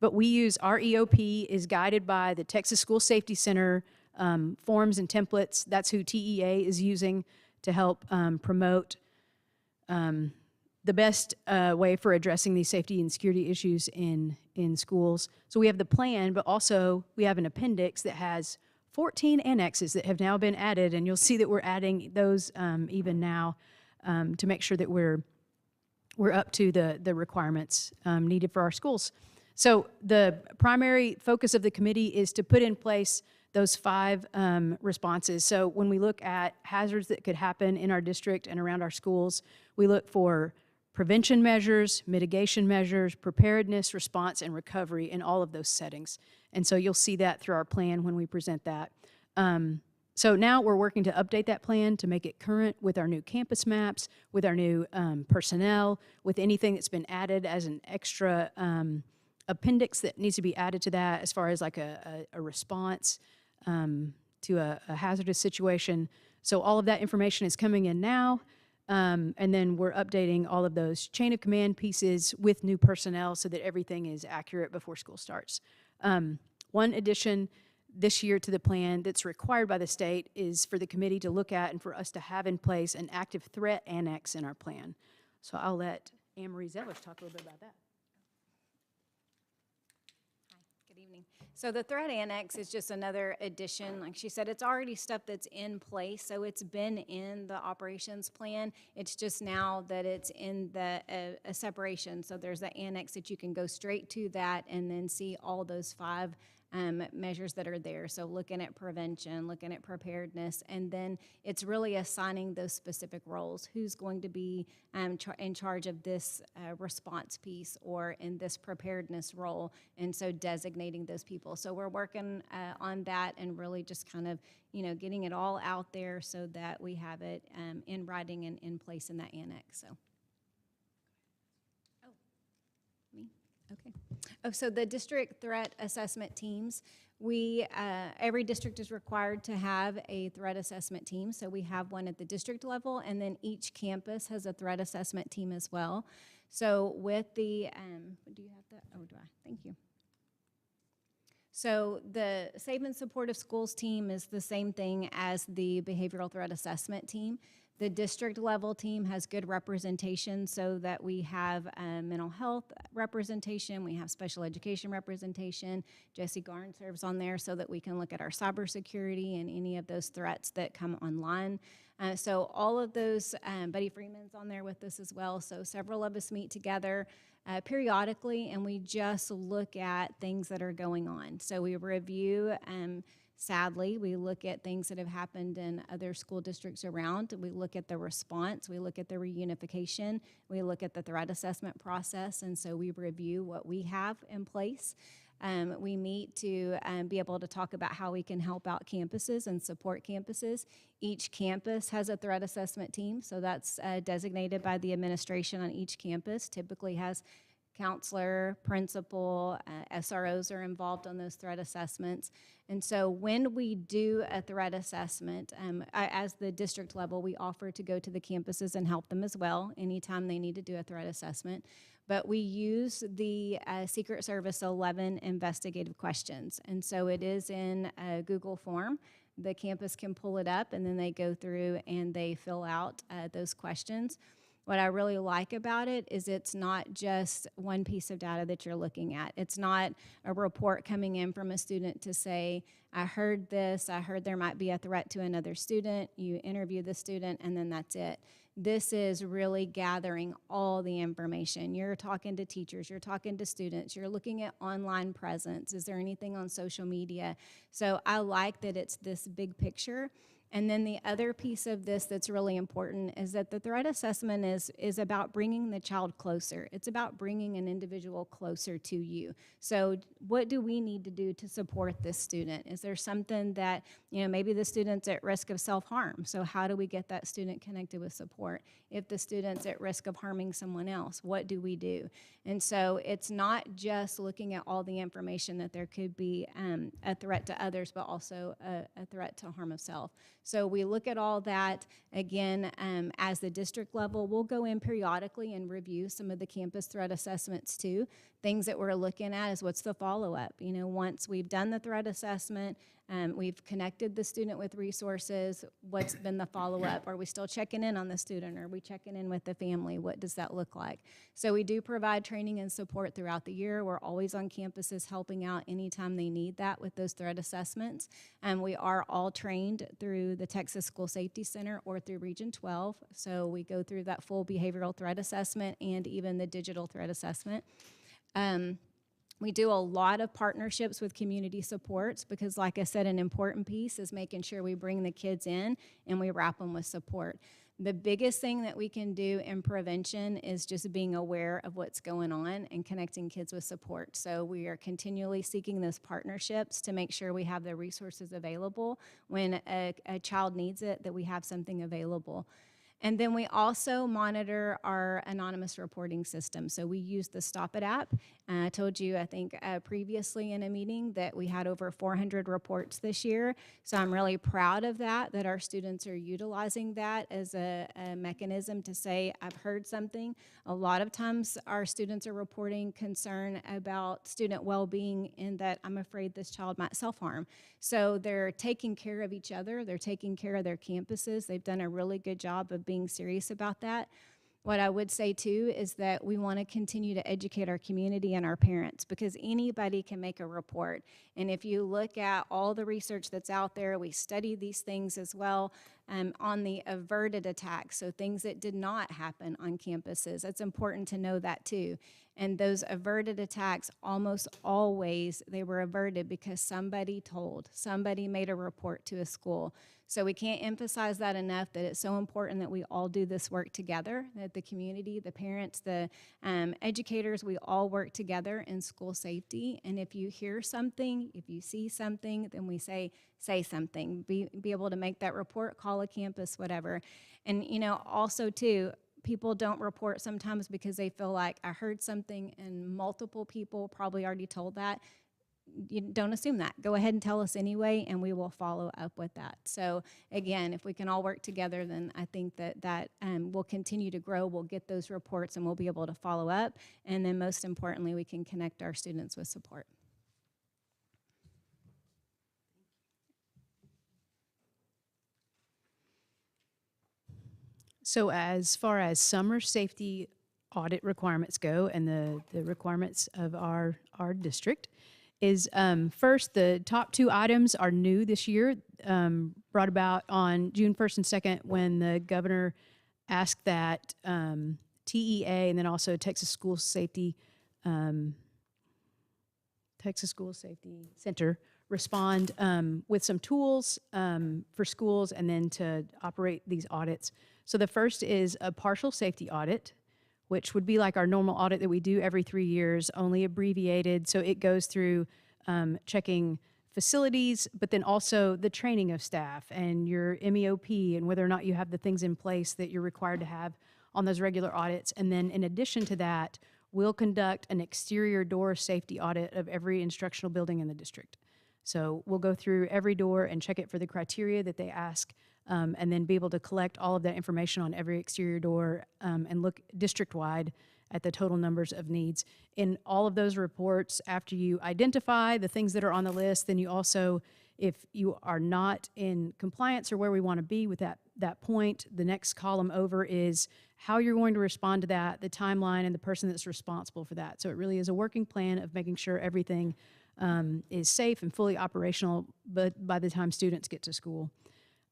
But we use our EOP is guided by the Texas School Safety Center forms and templates. That's who TEA is using to help promote the best way for addressing these safety and security issues in schools. So we have the plan, but also we have an appendix that has 14 annexes that have now been added, and you'll see that we're adding those even now to make sure that we're up to the requirements needed for our schools. So the primary focus of the committee is to put in place those 5 responses. So when we look at hazards that could happen in our district and around our schools, we look for prevention measures, mitigation measures, preparedness, response, and recovery in all of those settings. And so you'll see that through our plan when we present that. So now we're working to update that plan to make it current with our new campus maps, with our new personnel, with anything that's been added as an extra appendix that needs to be added to that as far as like a response to a hazardous situation. So all of that information is coming in now. And then we're updating all of those chain of command pieces with new personnel so that everything is accurate before school starts. One addition this year to the plan that's required by the state is for the committee to look at and for us to have in place an active threat annex in our plan. So I'll let Anne-Marie Zellers talk a little bit about that. Good evening. So the threat annex is just another addition. Like she said, it's already stuff that's in place, so it's been in the operations plan. It's just now that it's in the a separation. So there's the annex that you can go straight to that and then see all those 5 measures that are there. So looking at prevention, looking at preparedness, and then it's really assigning those specific roles. Who's going to be in charge of this response piece or in this preparedness role, and so designating those people. So we're working on that and really just kind of, getting it all out there so that we have it in writing and in place in that annex. So. Okay. Oh, so the district threat assessment teams, every district is required to have a threat assessment team. So we have one at the district level, and then each campus has a threat assessment team as well. So with the, do you have that? Oh, do I? Thank you. So the Safe and Supportive Schools team is the same thing as the behavioral threat assessment team. The district level team has good representation so that we have mental health representation, we have special education representation. Jesse Garn serves on there so that we can look at our cybersecurity and any of those threats that come online. So all of those, Buddy Freeman's on there with us as well. So several of us meet together periodically and we just look at things that are going on. So we review sadly, we look at things that have happened in other school districts around. We look at the response. We look at the reunification. We look at the threat assessment process. And so we review what we have in place. We meet to be able to talk about how we can help out campuses and support campuses. Each campus has a threat assessment team, so that's designated by the administration on each campus, typically has counselor, principal, SROs are involved on those threat assessments. And so when we do a threat assessment, as the district level, we offer to go to the campuses and help them as well anytime they need to do a threat assessment. But we use the Secret Service 11 investigative questions. And so it is in a Google form. The campus can pull it up, and then they go through and they fill out those questions. What I really like about it is it's not just one piece of data that you're looking at. It's not a report coming in from a student to say, I heard this, I heard there might be a threat to another student. You interview the student, and then that's it. This is really gathering all the information. You're talking to teachers, you're talking to students, you're looking at online presence. Is there anything on social media? So I like that it's this big picture. And then the other piece of this that's really important is that the threat assessment is about bringing the child closer. It's about bringing an individual closer to you. So what do we need to do to support this student? Is there something that, maybe the student's at risk of self-harm. So how do we get that student connected with support? If the student's at risk of harming someone else, what do we do? And so it's not just looking at all the information that there could be a threat to others, but also a threat to harm of self. So we look at all that. Again, as the district level, we'll go in periodically and review some of the campus threat assessments too. Things that we're looking at is what's the follow-up. Once we've done the threat assessment, we've connected the student with resources, what's been the follow-up? Are we still checking in on the student? Are we checking in with the family? What does that look like? So we do provide training and support throughout the year. We're always on campuses helping out anytime they need that with those threat assessments. And we are all trained through the Texas School Safety Center or through Region 12. So we go through that full behavioral threat assessment and even the digital threat assessment. We do a lot of partnerships with community supports because, like I said, an important piece is making sure we bring the kids in and we wrap them with support. The biggest thing that we can do in prevention is just being aware of what's going on and connecting kids with support. So we are continually seeking those partnerships to make sure we have the resources available when a child needs it, that we have something available. And then we also monitor our anonymous reporting system. So we use the Stop It app. I told you, I think, previously in a meeting that we had over 400 reports this year. So I'm really proud of that our students are utilizing that as a mechanism to say, I've heard something. A lot of times our students are reporting concern about student well-being in that I'm afraid this child might self-harm. So they're taking care of each other. They're taking care of their campuses. They've done a really good job of being serious about that. What I would say too is that we want to continue to educate our community and our parents because anybody can make a report. And if you look at all the research that's out there, we study these things as well on the averted attacks, so things that did not happen on campuses. It's important to know that too. And those averted attacks, almost always, they were averted because somebody made a report to a school. So we can't emphasize that enough, that it's so important that we all do this work together, that the community, the parents, the educators, we all work together in school safety. And if you hear something, if you see something, then we say something. Be able to make that report, call a campus, whatever. And, also too, people don't report sometimes because they feel like I heard something and multiple people probably already told that. You don't assume that. Go ahead and tell us anyway, and we will follow up with that. So again, if we can all work together, then I think that will continue to grow. We'll get those reports and we'll be able to follow up. And then most importantly, we can connect our students with support. So as far as summer safety audit requirements go and the requirements of our district is first, the top two items are new this year, brought about on June 1st and 2nd when the governor asked that TEA and then also Texas School Safety Center respond with some tools for schools and then to operate these audits. So the first is a partial safety audit, which would be like our normal audit that we do every 3 years, only abbreviated. So it goes through checking facilities, but then also the training of staff and your MEOP and whether or not you have the things in place that you're required to have on those regular audits. And then in addition to that, we'll conduct an exterior door safety audit of every instructional building in the district. So we'll go through every door and check it for the criteria that they ask, and then be able to collect all of that information on every exterior door and look district-wide at the total numbers of needs. In all of those reports, after you identify the things that are on the list, then you also, if you are not in compliance or where we want to be with that point, the next column over is how you're going to respond to that, the timeline, and the person that's responsible for that. So it really is a working plan of making sure everything is safe and fully operational, but by the time students get to school.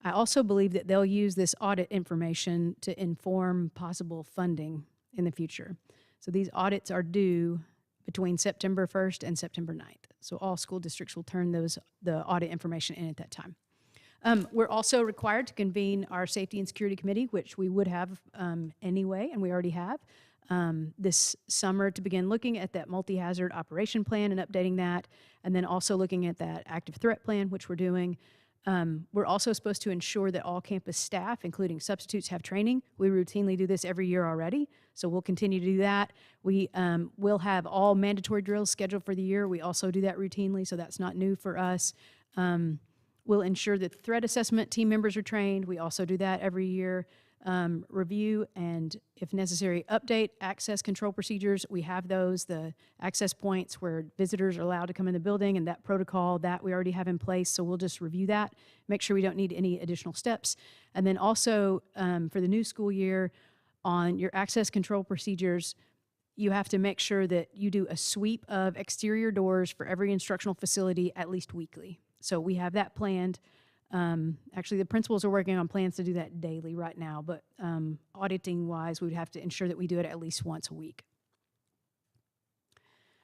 I also believe that they'll use this audit information to inform possible funding in the future. So these audits are due between September 1st and September 9th. So all school districts will turn the audit information in at that time. We're also required to convene our Safety and Security Committee, which we would have anyway, and we already have, this summer to begin looking at that multi-hazard operation plan and updating that, and then also looking at that active threat plan, which we're doing. We're also supposed to ensure that all campus staff, including substitutes, have training. We routinely do this every year already, so we'll continue to do that. We will have all mandatory drills scheduled for the year. We also do that routinely, so that's not new for us. We'll ensure that threat assessment team members are trained. We also do that every year. Review and, if necessary, update access control procedures. We have those, the access points where visitors are allowed to come in the building, and that protocol that we already have in place, so we'll just review that, make sure we don't need any additional steps. And then also, for the new school year, on your access control procedures, you have to make sure that you do a sweep of exterior doors for every instructional facility at least weekly. So we have that planned. Actually, the principals are working on plans to do that daily right now, but auditing-wise, we would have to ensure that we do it at least once a week.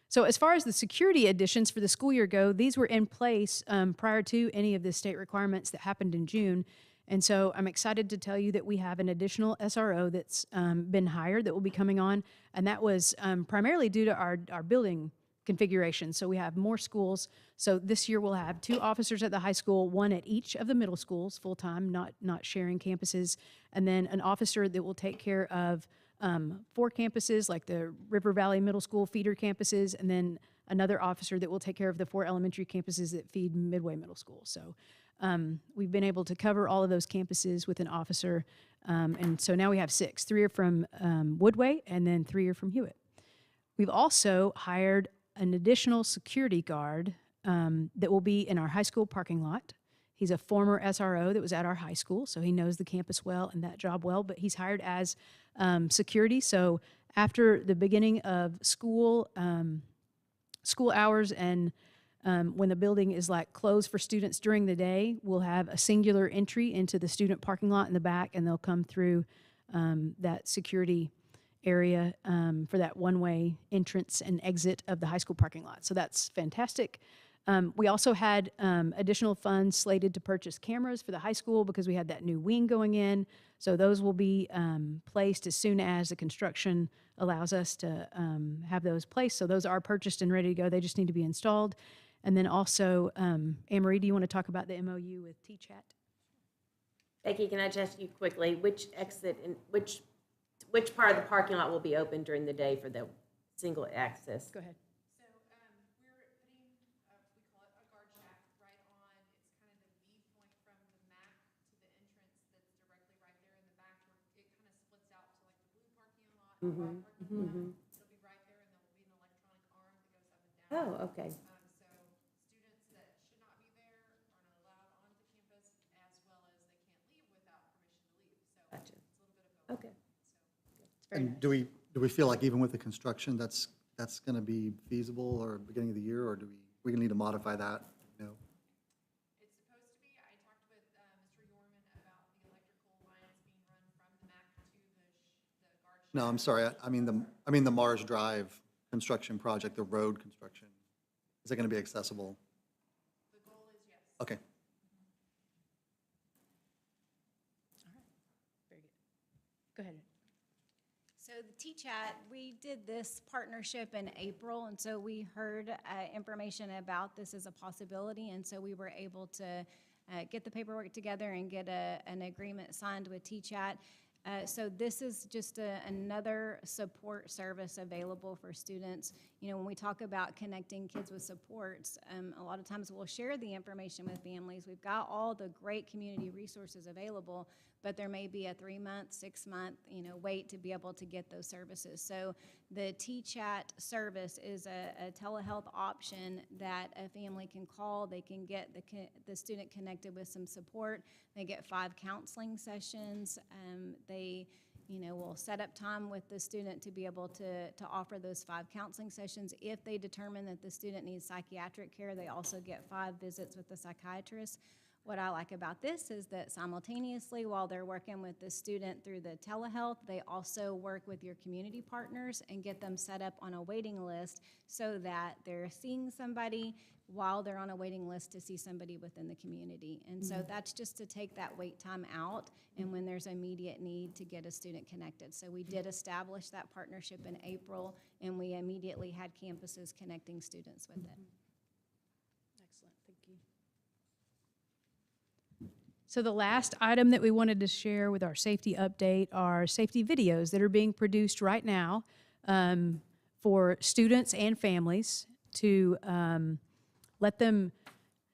So as far as the security additions for the school year go, these were in place prior to any of the state requirements that happened in June. And so I'm excited to tell you that we have an additional SRO that's been hired that will be coming on, and that was primarily due to our building configuration. So we have more schools. So this year we'll have 2 officers at the high school, 1 at each of the middle schools, full-time, not sharing campuses, and then an officer that will take care of 4 campuses, like the River Valley Middle School feeder campuses, and then another officer that will take care of the 4 elementary campuses that feed Midway Middle School. So we've been able to cover all of those campuses with an officer, and so now we have 6. 3 are from Woodway, and then 3 are from Hewitt. We've also hired an additional security guard that will be in our high school parking lot. He's a former SRO that was at our high school, so he knows the campus well and that job well, but he's hired as security. So after the beginning of school hours and when the building is like closed for students during the day, we'll have a singular entry into the student parking lot in the back, and they'll come through that security area for that one-way entrance and exit of the high school parking lot. So that's fantastic. We also had additional funds slated to purchase cameras for the high school because we had that new wing going in. So those will be placed as soon as the construction allows us to have those placed. So those are purchased and ready to go. They just need to be installed. And then also, Anne-Marie, do you want to talk about the MOU with TChat? Becky, can I just ask you quickly, which exit and which part of the parking lot will be open during the day for the single access? Go ahead. So we're putting, we call it a guard shack right on, it's kind of the V point from the MAC to the entrance that's directly right there in the back where it kind of splits out to like the blue parking lot, the white parking lot. It'll be right there, and there'll be an electronic arm that goes up and down. Oh, okay. So students that should not be there are not allowed onto campus, as well as they can't leave without permission to leave. So Gotcha. it's a little bit of both. Okay. And do we feel like even with the construction, that's going to be feasible or beginning of the year, or do we need to modify that? No. It's supposed to be. I talked with Mr. Yorman about the electrical lines being run from the MAC to the guard shack. No, I'm sorry. I mean the Mars Drive construction project, the road construction. Is it going to be accessible? The goal is yes. Okay. Very good. Go ahead. So the T-Chat, we did this partnership in April, and so we heard information about this as a possibility, and so we were able to get the paperwork together and get an agreement signed with T-Chat. So this is just another support service available for students. You know, when we talk about connecting kids with supports, a lot of times we'll share the information with families. We've got all the great community resources available, but there may be a 3-month, 6-month, wait to be able to get those services. So the T-Chat service is a telehealth option that a family can call. They can get the student connected with some support. They get 5 counseling sessions. They will set up time with the student to be able to offer those 5 counseling sessions. If they determine that the student needs psychiatric care, they also get 5 visits with the psychiatrist. What I like about this is that simultaneously, while they're working with the student through the telehealth, they also work with your community partners and get them set up on a waiting list so that they're seeing somebody while they're on a waiting list to see somebody within the community. And so that's just to take that wait time out and when there's immediate need to get a student connected. So we did establish that partnership in April, and we immediately had campuses connecting students with it. Excellent, thank you. So the last item that we wanted to share with our safety update are safety videos that are being produced right now for students and families to let them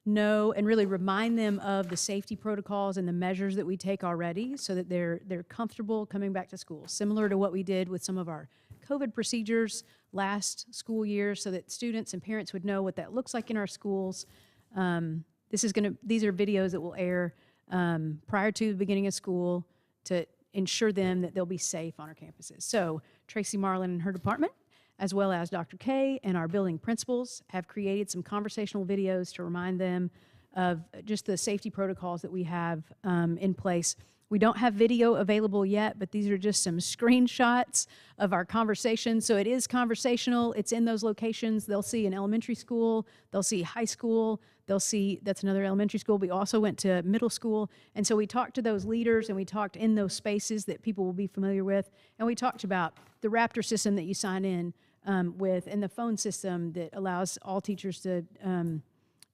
know and really remind them of the safety protocols and the measures that we take already so that they're comfortable coming back to school, similar to what we did with some of our COVID procedures last school year so that students and parents would know what that looks like in our schools. These are videos that will air prior to the beginning of school to ensure them that they'll be safe on our campuses. So Tracy Marlin and her department, as well as Dr. K and our building principals, have created some conversational videos to remind them of just the safety protocols that we have in place. We don't have video available yet, but these are just some screenshots of our conversation. So it is conversational. It's in those locations. They'll see an elementary school. They'll see high school. They'll see that's another elementary school. We also went to middle school. And so we talked to those leaders, and we talked in those spaces that people will be familiar with. And we talked about the Raptor system that you sign in with and the phone system that allows all teachers to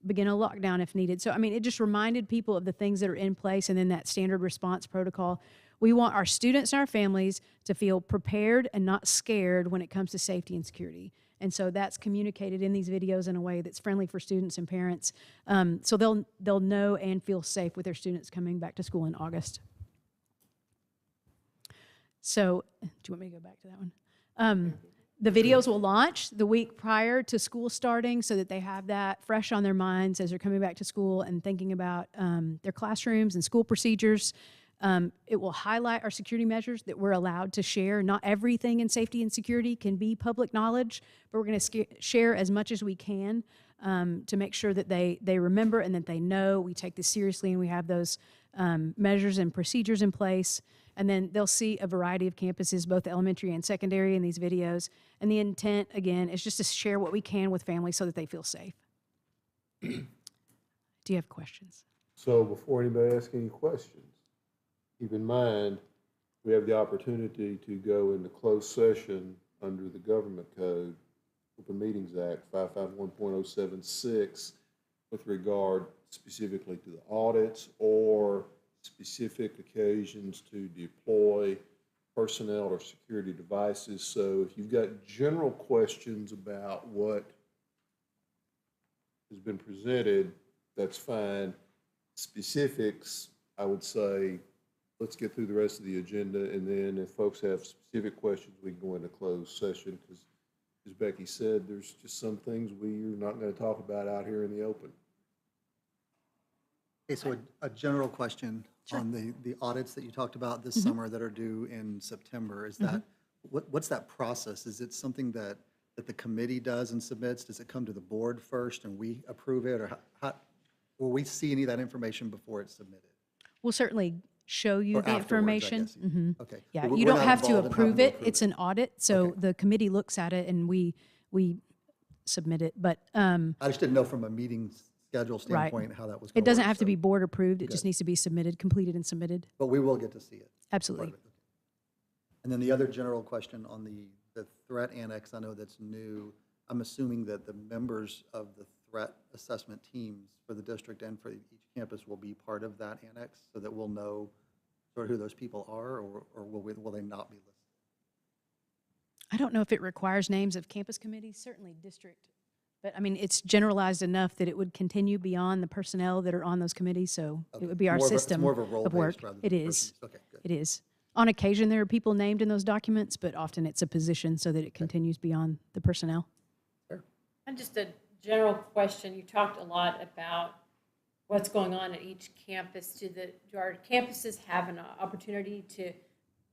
begin a lockdown if needed. So, I mean, it just reminded people of the things that are in place and then that standard response protocol. We want our students and our families to feel prepared and not scared when it comes to safety and security. And so that's communicated in these videos in a way that's friendly for students and parents. So they'll know and feel safe with their students coming back to school in August. So, do you want me to go back to that one? The videos will launch the week prior to school starting so that they have that fresh on their minds as they're coming back to school and thinking about their classrooms and school procedures. It will highlight our security measures that we're allowed to share. Not everything in safety and security can be public knowledge, but we're going to share as much as we can to make sure that they remember and that they know we take this seriously and we have those measures and procedures in place. And then they'll see a variety of campuses, both elementary and secondary, in these videos. And the intent, again, is just to share what we can with families so that they feel safe. Do you have questions? So before anybody asks any questions, keep in mind, we have the opportunity to go into closed session under the Government Code, Open Meetings Act 551.076, with regard specifically to the audits or specific occasions to deploy personnel or security devices. So if you've got general questions about what has been presented, that's fine. Specifics, I would say, let's get through the rest of the agenda, and then if folks have specific questions, we can go into closed session, because as Becky said, there's just some things we're not going to talk about out here in the open. Okay, so a general question on the audits that you talked about this summer that are due in September. Is that, what's that process? Is it something that the committee does and submits? Does it come to the board first and we approve it? Or how will we see any of that information before it's submitted? We'll certainly show you Or the afterwards, I information. guess. Okay. Yeah, We're you don't not have to involved in having approve to it. It's an audit, so Okay. the committee looks at it and we submit it. But I just didn't know from a meeting schedule standpoint how that was going to work. it doesn't have to so- be board approved. It just Okay. needs to be submitted, completed and submitted. But we will get to see it. Absolutely. Part of it. And then the other general question on the threat annex, I know that's new. I'm assuming that the members of the threat assessment teams for the district and for each campus will be part of that annex so that we'll know sort of who those people are, or will they not be listed? I don't know if it requires names of campus committees, certainly district. But I mean, it's generalized enough that it would continue beyond the personnel that are on those committees, so it would be our system It's more of a of role-based work. rather than It is. persons. Okay, good. It is. On occasion, there are people named in those documents, but often it's a position so that it continues beyond the personnel. And just a general question, you talked a lot about what's going on at each campus. Do our campuses have an opportunity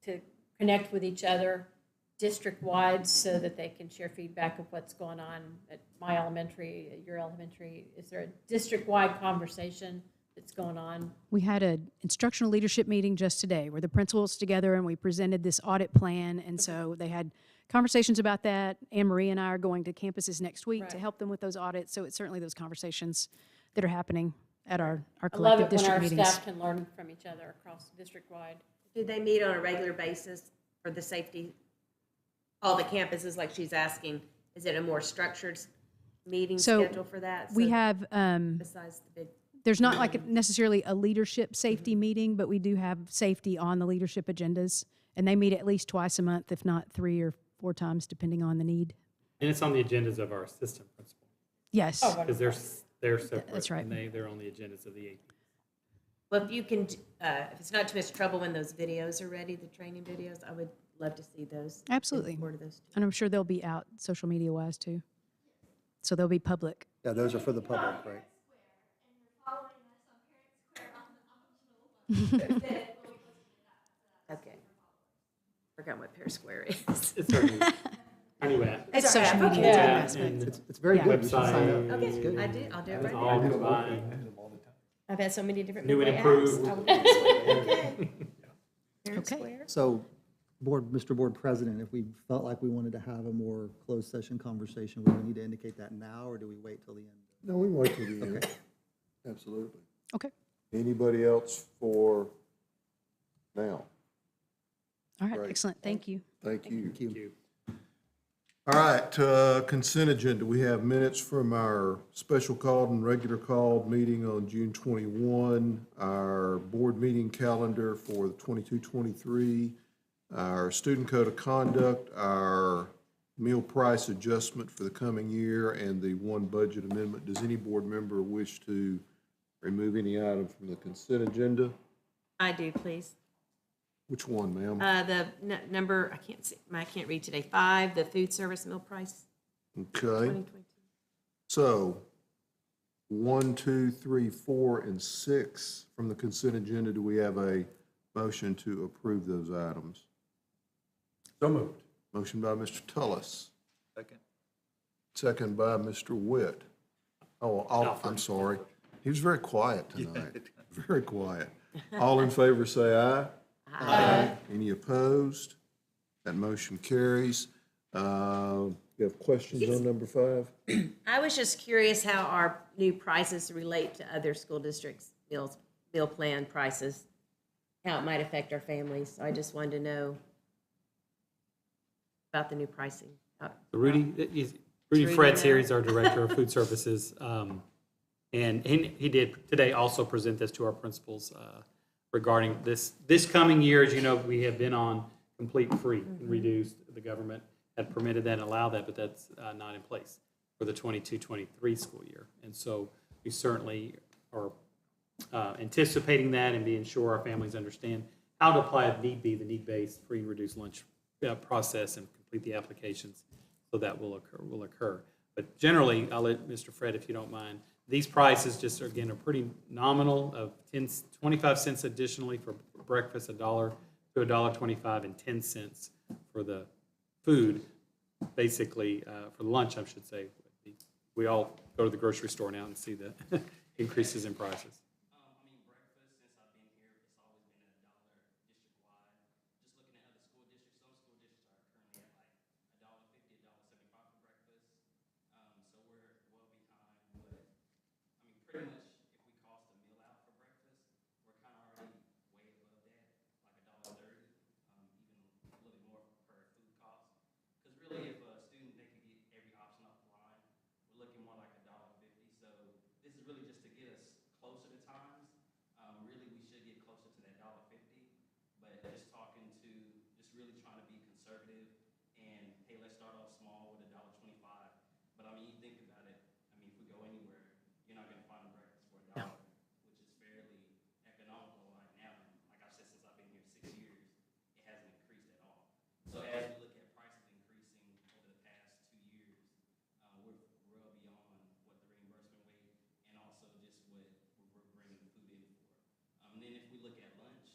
to connect with each other district-wide so that they can share feedback of what's going on at my elementary, at your elementary? Is there a district-wide conversation that's going on? We had an instructional leadership meeting just today where the principals together and we presented this audit plan. And so they had conversations about that. Anne Marie and I are going to campuses next week to Right. help them with those audits. So it's certainly those conversations that are happening at our I love collective it when district our meetings. staff can learn from each other across district-wide. Do they meet on a regular basis for the safety, all the campuses, like she's asking? Is it a more structured meeting So schedule for that? we So have, besides the big, there's not like necessarily a leadership safety meeting, but we do have safety on the leadership agendas. And they meet at least twice a month, if not 3 or 4 times, depending on the need. And it's on the agendas of our assistant principal, Yes. because they're separate. That's right. And they're on the agendas of the AP. well, if you can, if it's not too much trouble when those videos are ready, the training videos, I would love to see those. Absolutely. Forward to those too. And I'm sure they'll be out social media wise too. So they'll be public. Yeah, those are for the public, right? Okay. Forgot what Pear Square is. It's our anyway. It's social media Yeah, investment. and It's very Yeah. good. You should sign up. Website. It's Okay, good. I do, I'll do it it's right all now. combined. I've had so many different New and Midway apps. improved. I will do this. Okay. Pear Okay. Square. So, Mr. Board President, if we felt like we wanted to have a more closed session conversation, would we need to indicate that now, or do we wait till the end? No, we wait till the end. Okay. Absolutely. Okay. Anybody else for now? All right. Great. Excellent. Thank you. Thank you. Thank you. Thank you. All right, consent agenda. We have minutes from our special called and regular called meeting on June 21, our board meeting calendar for the 22-23, our student code of conduct, our meal price adjustment for the coming year, and the one budget amendment. Does any board member wish to remove any item from the consent agenda? I do, please. Which one, ma'am? The number, I can't read today, 5, the food service meal price, Okay. 2022. So, 1, 2, 3, 4, and 6 from the consent agenda, do we have a motion to approve those items? So moved. Motion by Mr. Tullis, Second. second by Mr. Witt. Oh, I'm sorry. He was very quiet tonight, very quiet. All in favor, say aye. Aye. Any opposed? That motion carries. You have questions on number 5? I was just curious how our new prices relate to other school districts' meal plan prices, how it might affect our families. So I just wanted to know about the new pricing. Rudy Rudy Fred's here, know? he's our Director of Food Services. And he did today also present this to our principals regarding this coming year. As you know, we have been on complete free and reduced. The government had permitted that and allowed that, but that's not in place for the 22-23 school year. And so we certainly are anticipating that and being sure our families understand how to apply if need be, the need-based free and reduced lunch process and complete the applications, so that will occur. But generally, I'll let Mr. Fred, if you don't mind, these prices just, again, are pretty nominal of 25 cents additionally for breakfast, $1 to $1.25, and 10 cents for the food, basically, for lunch, I should say. We all go to the grocery store now and see the increases in prices. conservative and, hey, let's start off small with $1.25. But I mean, you think about it, I mean, if we go anywhere, you're not gonna find a breakfast for $1, which is fairly economical right now. And like I've said, since I've been here 6 years, it hasn't increased at all. So as we look at prices increasing over the past 2 years, we're well beyond what the reimbursement rate and also just what we're bringing food in for. And then if we look at lunch,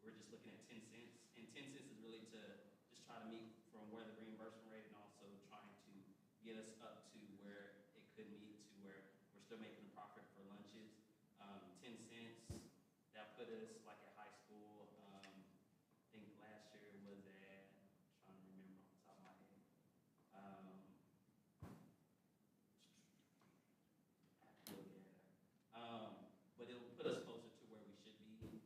we're just looking at 10 cents. And 10 cents is really to just try to meet from where the reimbursement rate and also trying to get us up to where it could meet to where we're still making a profit for lunches. 10 cents, that put us like at high school. I think last year was at, trying to remember off the top of my head. I have to look at it. But it'll put us closer to where we should be.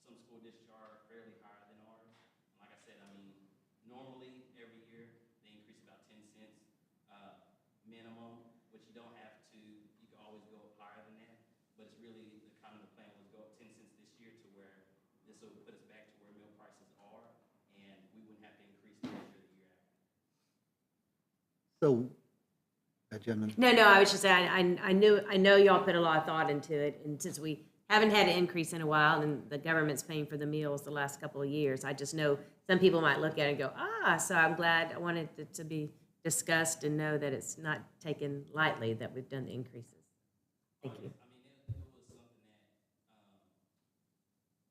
Some school districts are fairly higher than ours. Like I said, I mean, normally every year they increase about 10 cents minimum, which you don't have to. You can always go up higher than that. But it's really the kind of the plan was go up 10 cents this year to where this will put us back to where meal prices are, and we wouldn't have to increase next year or the year after. So, gentlemen, No, I was just saying, I know y'all put a lot of thought into it, and since we haven't had an increase in a while, and the government's paying for the meals the last couple of years, I just know some people might look at it and go, so I'm glad, I wanted it to be discussed and know that it's not taken lightly that we've done the increases. Thank you. I mean, it was something that,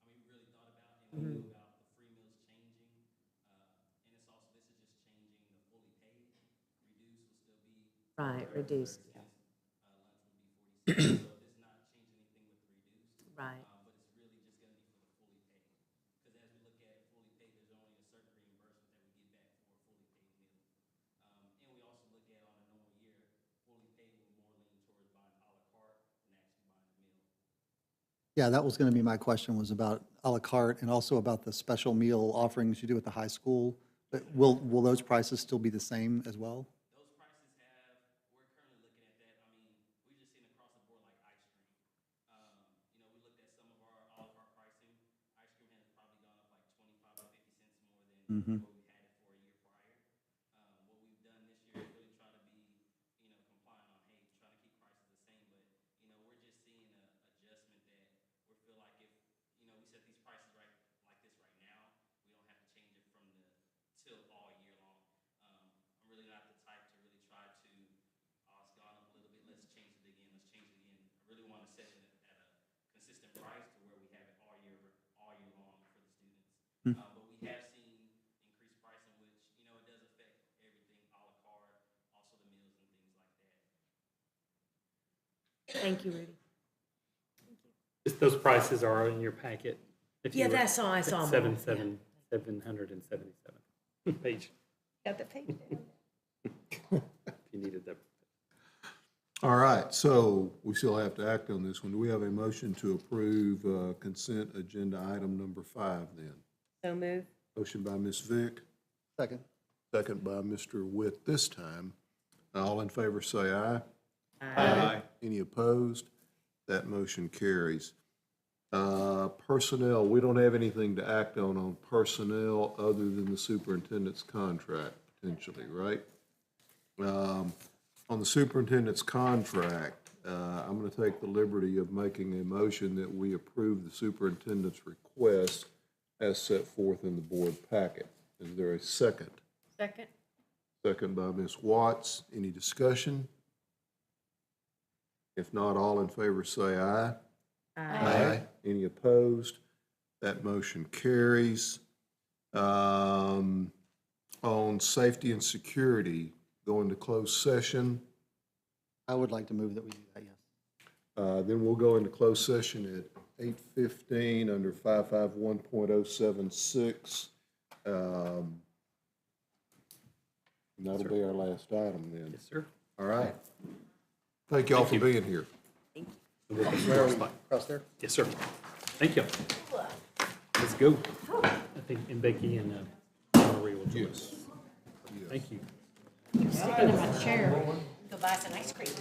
we really thought about, and we knew about the free meals changing. And it's also, this is just changing the fully paid. Reduced will still be. Right, reduced, yeah. Lunch would be 40 cents. So it's not changing anything with reduced. Right. But it's really just gonna be for the fully paid. Because as we look at fully paid, there's only a certain reimbursement that we get back for a fully paid meal. And we also look at on a normal year, fully paid will more lean towards buying a la carte than actually buying a meal. yeah, that was going to be my question, was about à la carte and also about the special meal offerings you do at the high school. But will those prices still be the same as well? Those prices have, we're currently looking at that. I mean, we just seen across the board like ice cream. We looked at some of our à la carte pricing. Ice cream has probably gone up like 25 or 50 cents more than what we had it for a year prior. What we've done this year is really try to be, compliant on, hey, trying to keep prices the same. But, we're just seeing a adjustment that we feel like if, we set these prices right like this right now, we don't have to change it from the till all year long. I'm really not the type to really try to, it's gone up a little bit, let's change it again, let's change it again. I really want to set it at a consistent price to where we have it all year long for the students. But we have seen increased pricing, which, it does affect everything à la carte, also the meals and things like that. Thank you, Rudy. Those prices are in your packet. If you Yeah, were that's all I at saw. 777 page, Got the page down. if you needed that. All right, so we still have to act on this one. Do we have a motion to approve consent agenda item number 5 then? So move. Motion by Ms. Vick, Second. second by Mr. Witt this time. All in favor say aye. Aye. Any opposed? That motion carries. Personnel, we don't have anything to act on personnel other than the superintendent's contract, potentially, right? On the superintendent's contract, I'm going to take the liberty of making a motion that we approve the superintendent's request as set forth in the board packet. Is there a second? Second. Second by Ms. Watts. Any discussion? If not, all in favor say aye. Aye. Any opposed? That motion carries. On safety and security, going to closed session. I would like to move that we do that, yes. Then we'll go into closed session at 8:15 under 551.076. And that'll be our last item then. Yes, sir. All right. Thank y'all for being here. Across there? Yes, sir. Thank you. Let's go. I think, and Becky and Marie will join us. Yes. Thank you. Sticking in my chair. Go buy some ice cream.